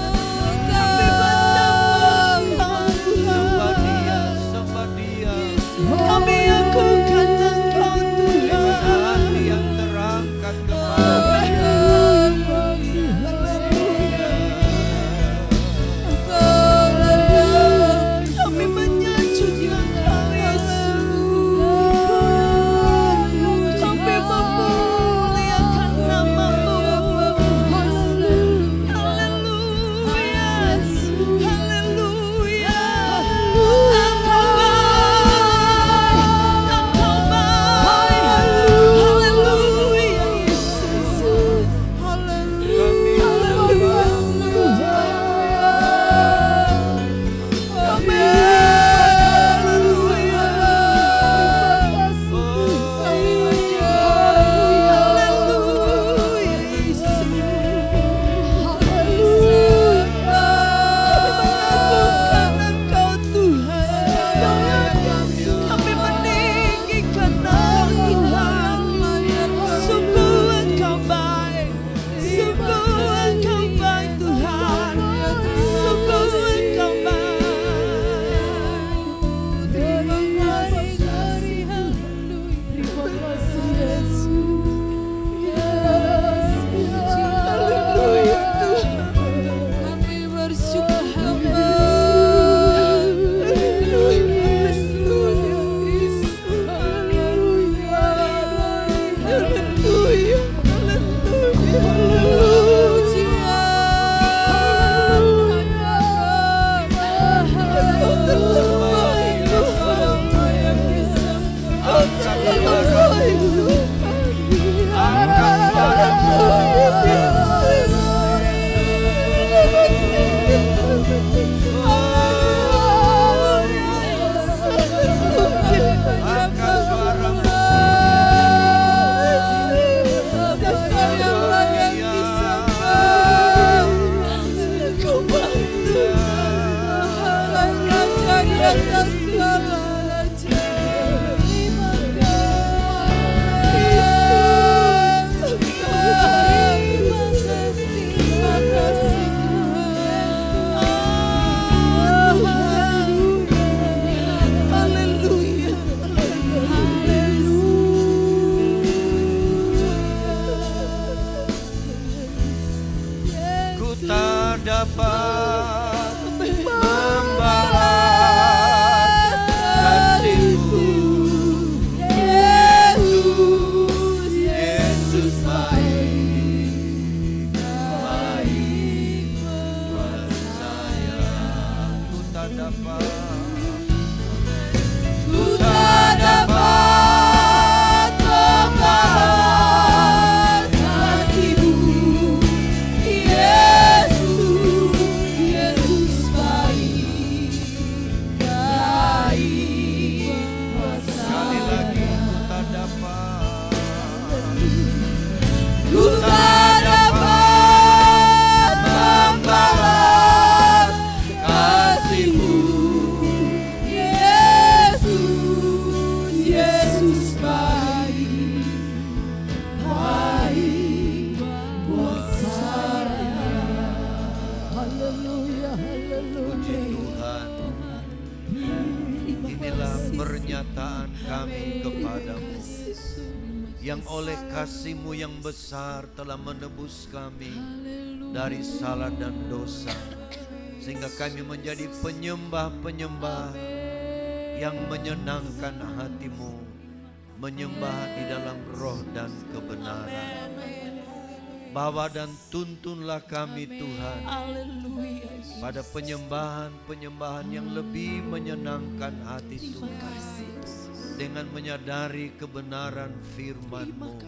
Puji Tuhan. Inilah pernyataan kami kepadamu, yang oleh kasih-Mu yang besar telah menebus kami dari salah dan dosa, sehingga kami menjadi penyembah-penyembah yang menyenangkan hati-Mu, menyembah di dalam roh dan kebenaran. Bawa dan tuntunlah kami Tuhan pada penyembahan-penyembahan yang lebih menyenangkan hati Tuhan, dengan menyadari kebenaran firman-Mu,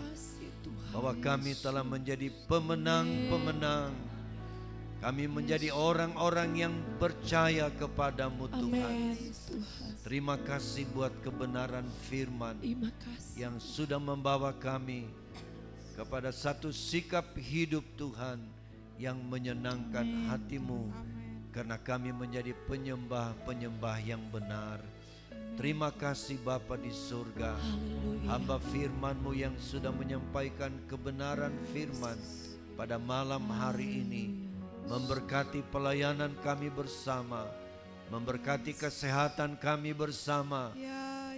bahwa kami telah menjadi pemenang-pemenang. Kami menjadi orang-orang yang percaya kepadamu Tuhan. Terima kasih buat kebenaran firman yang sudah membawa kami kepada satu sikap hidup Tuhan yang menyenangkan hati-Mu, karena kami menjadi penyembah-penyembah yang benar. Terima kasih Bapa di surga. Hamba firman-Mu yang sudah menyampaikan kebenaran firman pada malam hari ini, memberkati pelayanan kami bersama, memberkati kesehatan kami bersama.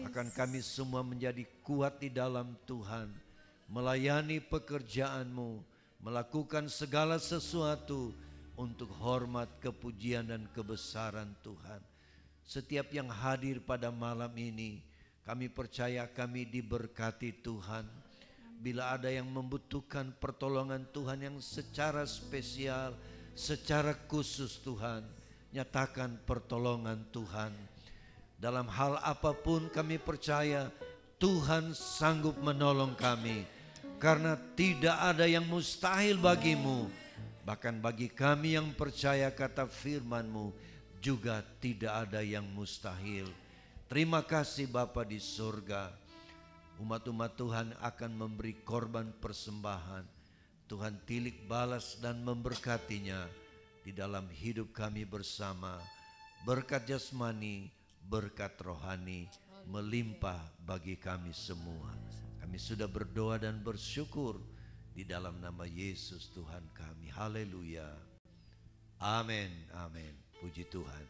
Akan kami semua menjadi kuat di dalam Tuhan, melayani pekerjaan-Mu, melakukan segala sesuatu untuk hormat, kepujian dan kebesaran Tuhan. Setiap yang hadir pada malam ini, kami percaya kami diberkati Tuhan. Bila ada yang membutuhkan pertolongan Tuhan yang secara spesial, secara khusus Tuhan, nyatakan pertolongan Tuhan. Dalam hal apapun kami percaya Tuhan sanggup menolong kami, karena tidak ada yang mustahil bagi-Mu. Bahkan bagi kami yang percaya kata firman-Mu, juga tidak ada yang mustahil. Terima kasih Bapa di surga. Umat-umat Tuhan akan memberi korban persembahan. Tuhan tilik balas dan memberkatinya di dalam hidup kami bersama. Berkat jasmani, berkat rohani melimpah bagi kami semua. Kami sudah berdoa dan bersyukur di dalam nama Yesus Tuhan kami. Haleluya. Amin. Amin. Puji Tuhan.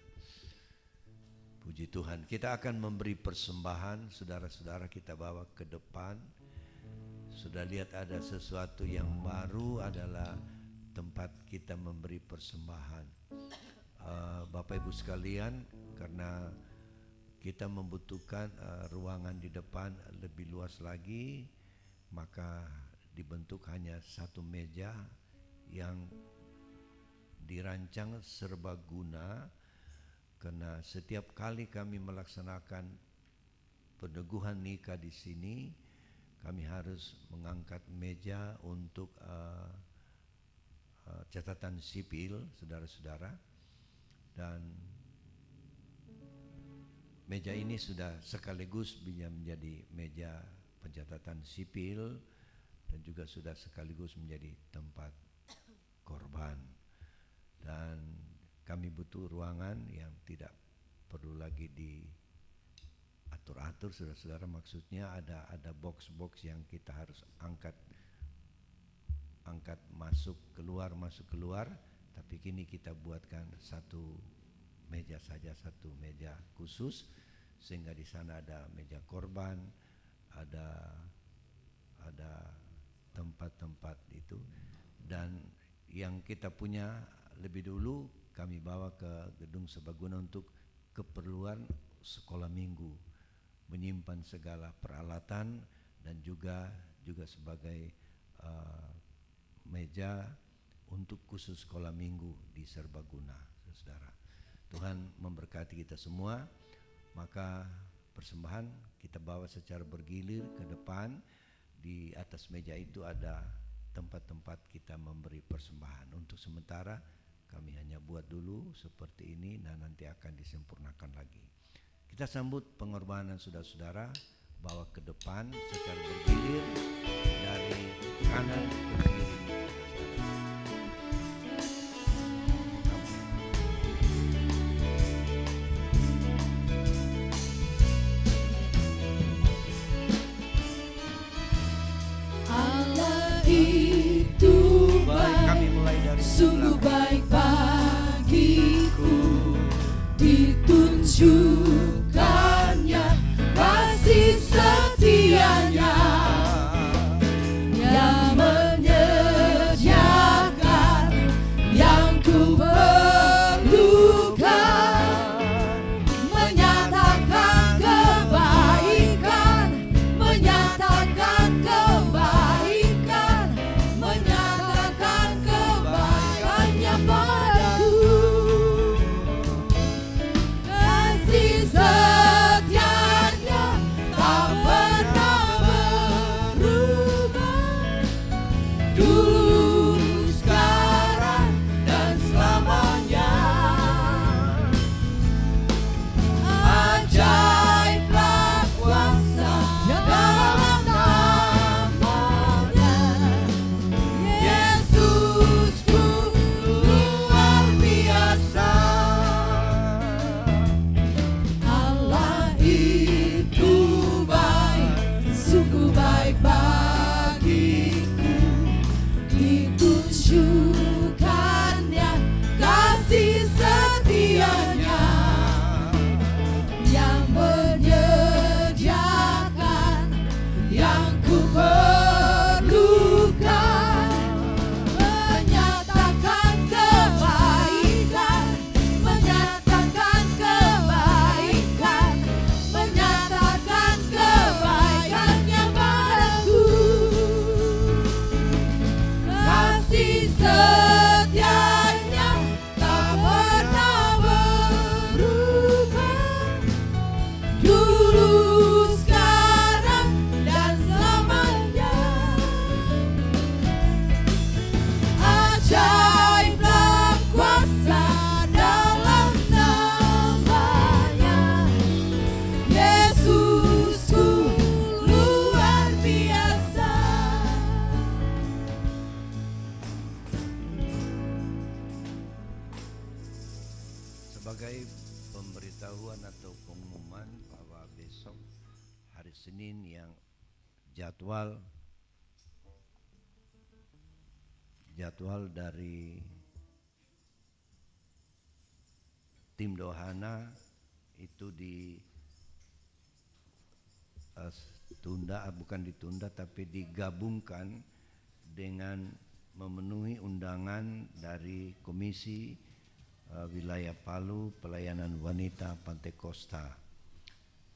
Puji Tuhan. Kita akan memberi persembahan. Saudara-saudara, kita bawa ke depan. Sudah lihat ada sesuatu yang baru, adalah tempat kita memberi persembahan. Bapak Ibu sekalian, karena kita membutuhkan ruangan di depan lebih luas lagi, maka dibentuk hanya satu meja yang dirancang serbaguna, karena setiap kali kami melaksanakan peneguhan nikah di sini, kami harus mengangkat meja untuk catatan sipil, saudara-saudara. Dan meja ini sudah sekaligus bisa menjadi meja pencatatan sipil, dan juga sudah sekaligus menjadi tempat korban. Dan kami butuh ruangan yang tidak perlu lagi diatur-atur, saudara-saudara. Maksudnya ada box-box yang kita harus angkat masuk keluar, tapi kini kita buatkan satu meja saja, satu meja khusus, sehingga di sana ada meja korban, ada tempat-tempat itu. Dan yang kita punya lebih dulu kami bawa ke gedung serbaguna untuk keperluan sekolah minggu, menyimpan segala peralatan, dan juga sebagai meja untuk khusus sekolah minggu di serbaguna, saudara. Tuhan memberkati kita semua. Maka persembahan kita bawa secara bergilir ke depan. Di atas meja itu ada tempat-tempat kita memberi persembahan. Untuk sementara kami hanya buat dulu seperti ini, dan nanti akan disempurnakan lagi. Kita sambut pengorbanan saudara-saudara, bawa ke depan secara bergilir dari kanan ke kiri. Allah itu baik, Kami mulai dari sungguh baik bagiku. yang jadwal dari tim Dohana itu bukan ditunda tapi digabungkan dengan memenuhi undangan dari Komisi Wilayah Palu Pelayanan Wanita Pantai Kosta,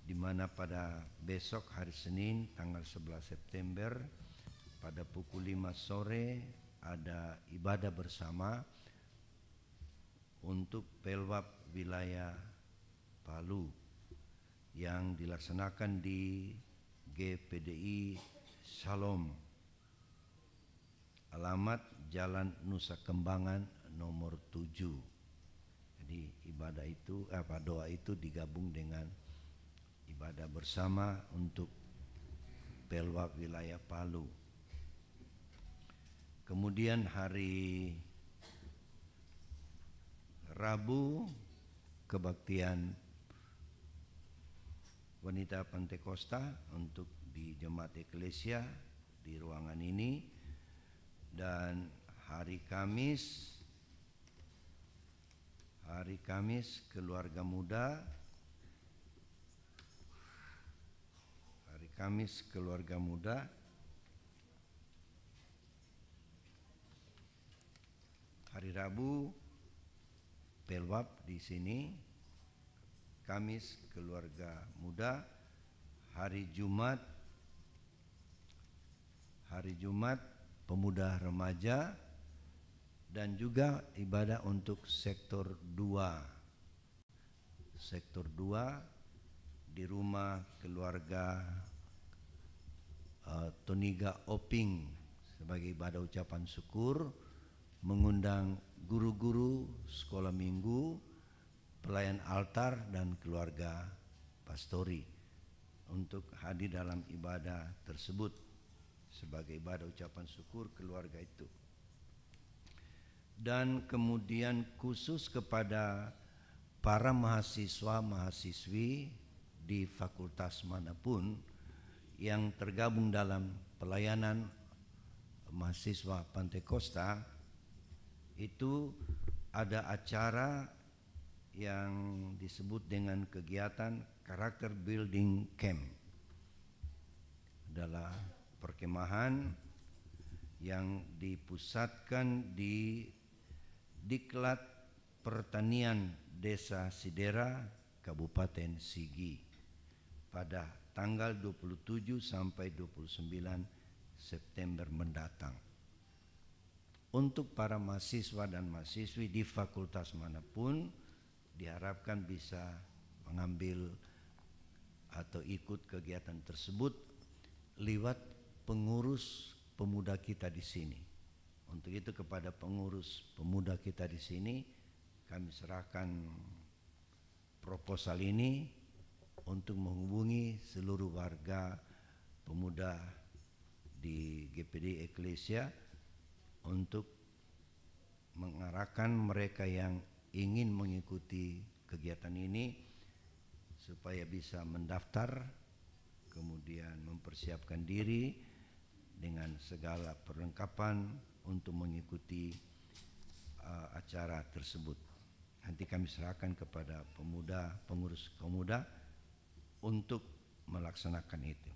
di mana pada besok hari Senin tanggal 11 September pada pukul 5 sore ada ibadah bersama untuk Pelwab Wilayah Palu yang dilaksanakan di GPDI Shalom, alamat Jalan Nusa Kembangan nomor 7. Jadi doa itu digabung dengan ibadah bersama untuk Pelwab Wilayah Palu. Kemudian hari Rabu kebaktian Wanita Pantai Kosta untuk di Jemaat Eklesia di ruangan ini, dan hari Kamis keluarga muda, hari Rabu Pelwab di sini, Kamis keluarga muda, hari Jumat pemuda remaja, dan juga ibadah untuk sektor 2 di rumah keluarga Toniga Oping sebagai ibadah ucapan syukur, mengundang guru-guru sekolah minggu, pelayan altar dan keluarga pastori untuk hadir dalam ibadah tersebut sebagai ibadah ucapan syukur keluarga itu. Dan kemudian khusus kepada para mahasiswa-mahasiswi di fakultas manapun yang tergabung dalam pelayanan mahasiswa Pantai Kosta, itu ada acara yang disebut dengan kegiatan Karakter Building Camp. Adalah perkemahan yang dipusatkan di Diklat Pertanian Desa Sidera, Kabupaten Sigi pada tanggal 27 sampai 29 September mendatang. Untuk para mahasiswa dan mahasiswi di fakultas manapun diharapkan bisa mengambil atau ikut kegiatan tersebut lewat pengurus pemuda kita di sini. Untuk itu kepada pengurus pemuda kita di sini kami serahkan proposal ini untuk menghubungi seluruh warga pemuda di GPD Eklesia untuk mengarahkan mereka yang ingin mengikuti kegiatan ini supaya bisa mendaftar, kemudian mempersiapkan diri dengan segala perlengkapan untuk mengikuti acara tersebut. Nanti kami serahkan kepada pengurus pemuda untuk melaksanakan itu.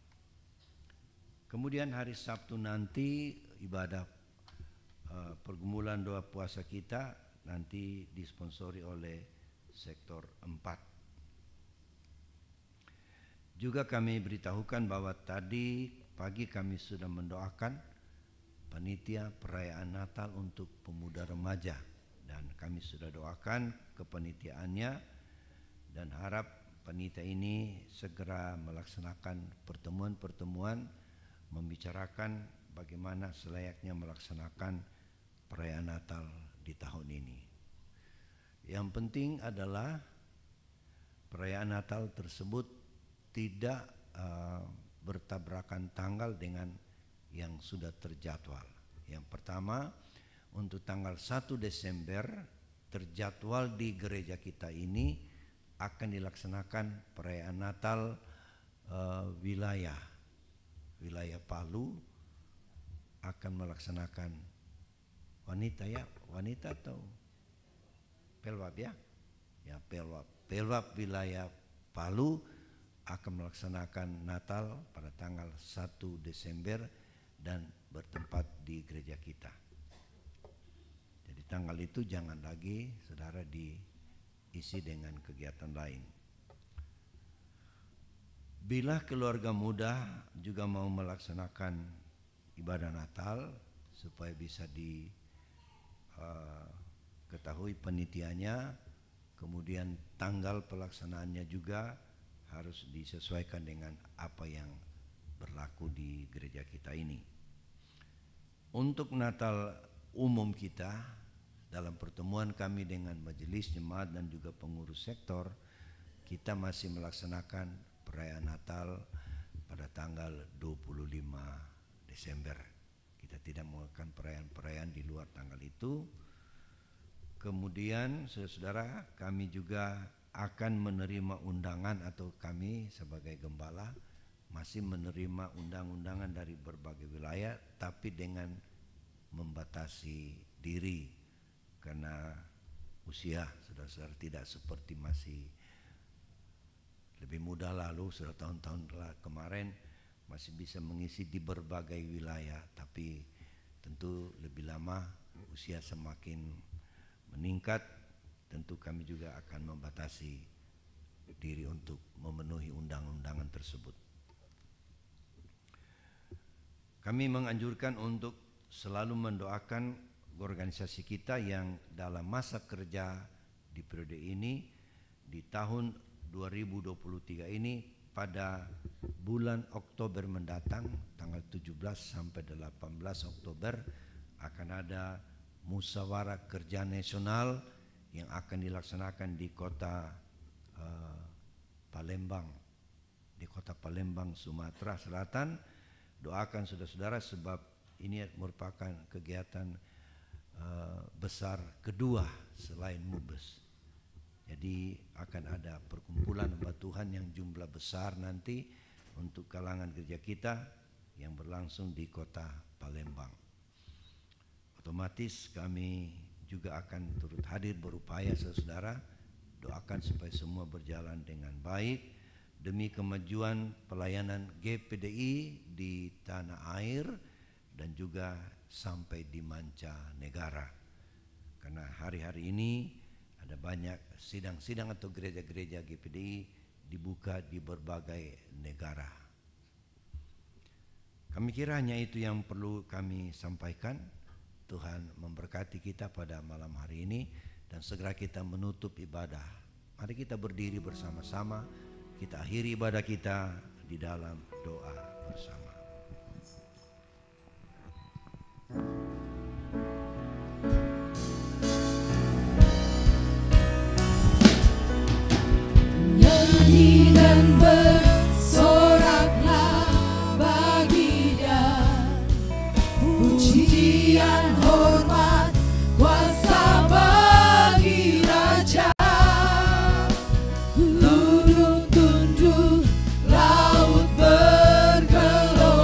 Kemudian hari Sabtu nanti ibadah pergumulan doa puasa kita nanti disponsori oleh sektor 4. Juga kami beritahukan bahwa tadi pagi kami sudah mendoakan panitia perayaan Natal untuk pemuda remaja, dan kami sudah doakan kepanitiaannya dan harap panitia ini segera melaksanakan pertemuan-pertemuan membicarakan bagaimana selayaknya melaksanakan perayaan Natal di tahun ini. Yang penting adalah perayaan Natal tersebut tidak bertabrakan tanggal dengan yang sudah terjadwal. Yang pertama, untuk tanggal 1 Desember terjadwal di gereja kita ini akan dilaksanakan perayaan Natal wilayah wilayah Palu akan melaksanakan wanita atau Pelwab ya Pelwab wilayah Palu akan melaksanakan Natal pada tanggal 1 Desember dan bertempat di gereja kita. Jadi tanggal itu jangan lagi saudara diisi dengan kegiatan lain. Bila keluarga muda juga mau melaksanakan ibadah Natal supaya bisa diketahui penitiannya, kemudian tanggal pelaksanaannya juga harus disesuaikan dengan apa yang berlaku di gereja kita ini. Untuk Natal umum kita, dalam pertemuan kami dengan majelis jemaat dan juga pengurus sektor, kita masih melaksanakan perayaan Natal pada tanggal 25 Desember. Kita tidak melakukan perayaan-perayaan di luar tanggal itu. Kemudian saudara, kami juga akan menerima undangan, atau kami sebagai gembala masih menerima undang-undangan dari berbagai wilayah, tapi dengan membatasi diri karena usia saudara-saudara tidak seperti masih lebih muda lalu. Sudah tahun-tahun kemarin masih bisa mengisi di berbagai wilayah, tapi tentu lebih lama usia semakin meningkat, tentu kami juga akan membatasi diri untuk memenuhi undang-undangan tersebut. Kami menganjurkan untuk selalu mendoakan organisasi kita yang dalam masa kerja di periode ini, di tahun 2023 ini, pada bulan Oktober mendatang, tanggal 17 sampai 18 Oktober akan ada musyawarah kerja nasional yang akan dilaksanakan di kota Palembang, Sumatera Selatan. Doakan saudara-saudara sebab ini merupakan kegiatan besar kedua selain MUBES. Jadi akan ada perkumpulan hamba Tuhan yang jumlah besar nanti untuk kalangan gereja kita yang berlangsung di kota Palembang. Otomatis kami juga akan turut hadir berupaya saudara. Doakan supaya semua berjalan dengan baik demi kemajuan pelayanan GPDI di tanah air dan juga sampai di mancanegara. Karena hari-hari ini ada banyak sidang-sidang atau gereja-gereja GPDI dibuka di berbagai negara. Kami kira hanya itu yang perlu kami sampaikan. Tuhan memberkati kita pada malam hari ini dan segera kita menutup ibadah. Mari kita berdiri bersama-sama, kita akhiri ibadah kita di dalam doa bersama. Nyanyi dan bersoraklah bagi Dia, pujian, hormat, kuasa bagi Raja. Gunung tunduk, laut bergelora,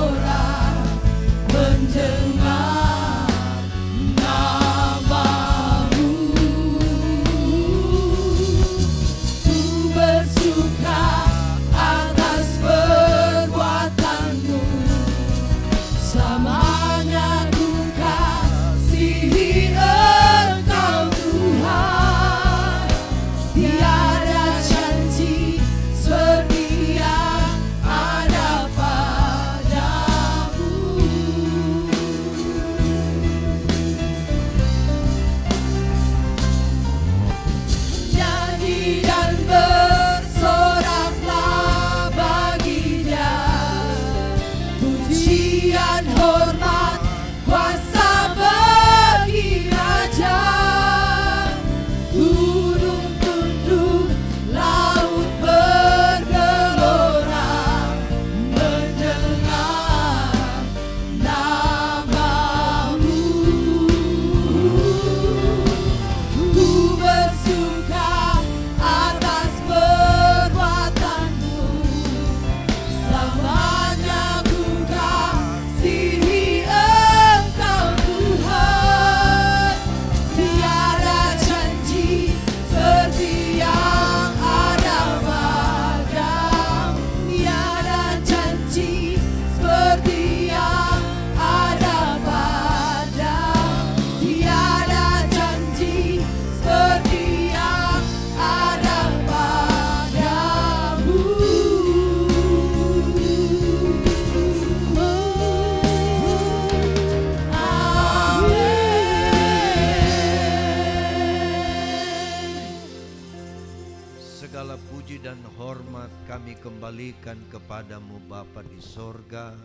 berikan kepadamu Bapa di sorga,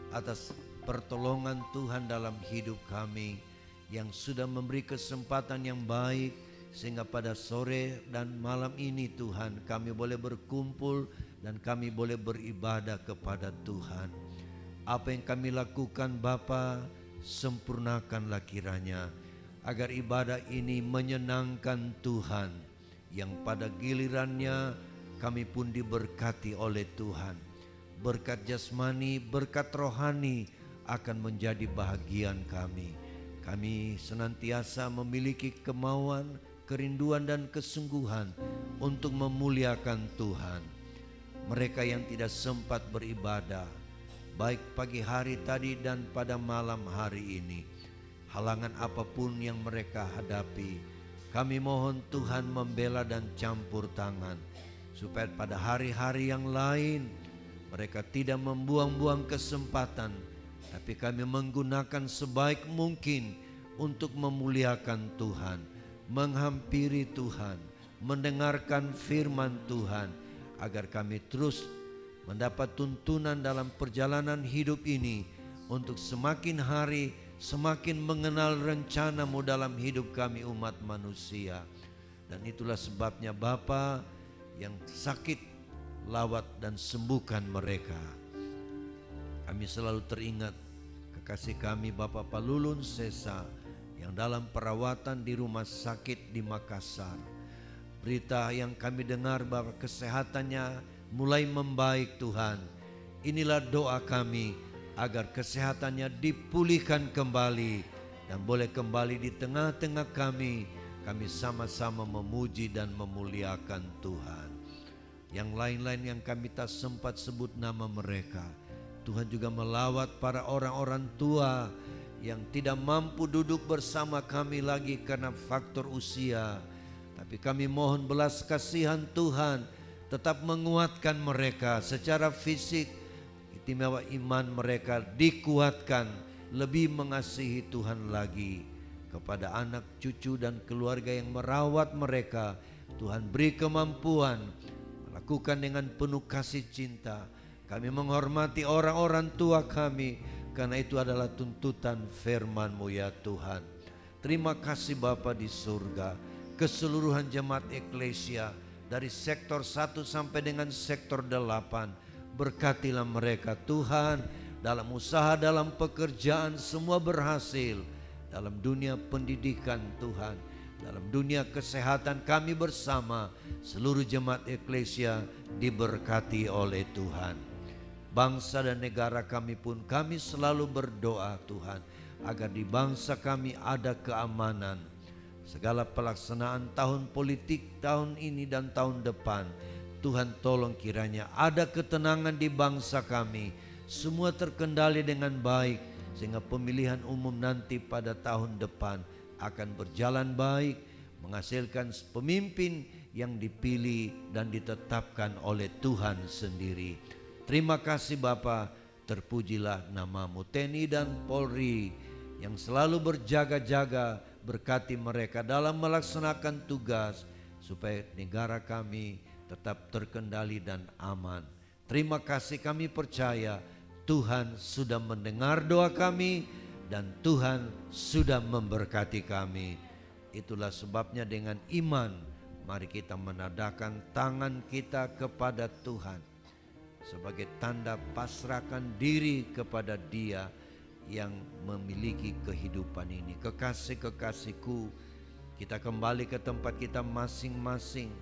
atas pertolongan Tuhan dalam hidup kami yang sudah memberi kesempatan yang baik, sehingga pada sore dan malam ini Tuhan kami boleh berkumpul dan kami boleh beribadah kepada Tuhan. Apa yang kami lakukan Bapa, sempurnakanlah kiranya, agar ibadah ini menyenangkan Tuhan, yang pada gilirannya kami pun diberkati oleh Tuhan. Berkat jasmani, berkat rohani akan menjadi bahagian kami. Kami senantiasa memiliki kemauan, kerinduan dan kesungguhan untuk memuliakan Tuhan. Mereka yang tidak sempat beribadah, baik pagi hari tadi dan pada malam hari ini, halangan apapun yang mereka hadapi, kami mohon Tuhan membela dan campur tangan, supaya pada hari-hari yang lain mereka tidak membuang-buang kesempatan, tapi kami menggunakan sebaik mungkin untuk memuliakan Tuhan, menghampiri Tuhan, mendengarkan firman Tuhan, agar kami terus mendapat tuntunan dalam perjalanan hidup ini untuk semakin hari semakin mengenal rencana-Mu dalam hidup kami umat manusia. Dan itulah sebabnya Bapa, yang sakit lawat dan sembuhkan mereka. Kami selalu teringat kekasih kami Bapak Palulun Sesa yang dalam perawatan di rumah sakit di Makassar. Berita yang kami dengar bahwa kesehatannya mulai membaik Tuhan. Inilah doa kami agar kesehatannya dipulihkan kembali dan boleh kembali di tengah-tengah kami. Kami sama-sama memuji dan memuliakan Tuhan. Yang lain-lain yang kami tak sempat sebut nama mereka, Tuhan juga melawat para orang-orang tua yang tidak mampu duduk bersama kami lagi karena faktor usia. Tapi kami mohon belas kasihan Tuhan tetap menguatkan mereka secara fisik, istimewa iman mereka dikuatkan, lebih mengasihi Tuhan lagi. Kepada anak, cucu dan keluarga yang merawat mereka, Tuhan beri kemampuan melakukan dengan penuh kasih cinta. Kami menghormati orang-orang tua kami, karena itu adalah tuntutan firman-Mu ya Tuhan. Terima kasih Bapa di surga. Keseluruhan jemaat eklesia dari sektor 1 sampai dengan sektor 8, berkatilah mereka Tuhan, dalam usaha, dalam pekerjaan semua berhasil, dalam dunia pendidikan Tuhan, dalam dunia kesehatan kami bersama seluruh jemaat eklesia diberkati oleh Tuhan. Bangsa dan negara kami pun kami selalu berdoa Tuhan, agar di bangsa kami ada keamanan. Segala pelaksanaan tahun politik tahun ini dan tahun depan, Tuhan tolong kiranya ada ketenangan di bangsa kami, semua terkendali dengan baik, sehingga pemilihan umum nanti pada tahun depan akan berjalan baik, menghasilkan pemimpin yang dipilih dan ditetapkan oleh Tuhan sendiri. Terima kasih Bapa, terpujilah nama-Mu. TNI dan Polri yang selalu berjaga-jaga, berkati mereka dalam melaksanakan tugas, supaya negara kami tetap terkendali dan aman. Terima kasih, kami percaya Tuhan sudah mendengar doa kami dan Tuhan sudah memberkati kami. Itulah sebabnya dengan iman mari kita menadahkan tangan kita kepada Tuhan sebagai tanda pasrahkan diri kepada Dia yang memiliki kehidupan ini. Kekasih-kekasihku, kita kembali ke tempat kita masing-masing,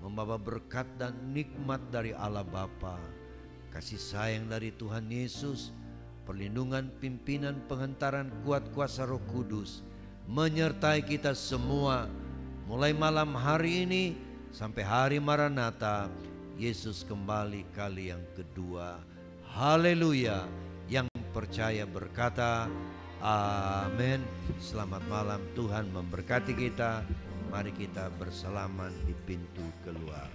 membawa berkat dan nikmat dari Allah Bapa, kasih sayang dari Tuhan Yesus, perlindungan, pimpinan, penghantaran kuat kuasa Roh Kudus menyertai kita semua mulai malam hari ini sampai hari Maranatha, Yesus kembali kali yang kedua. Haleluya. Yang percaya berkata amin. Selamat malam, Tuhan memberkati kita. Mari kita bersalaman di pintu keluar.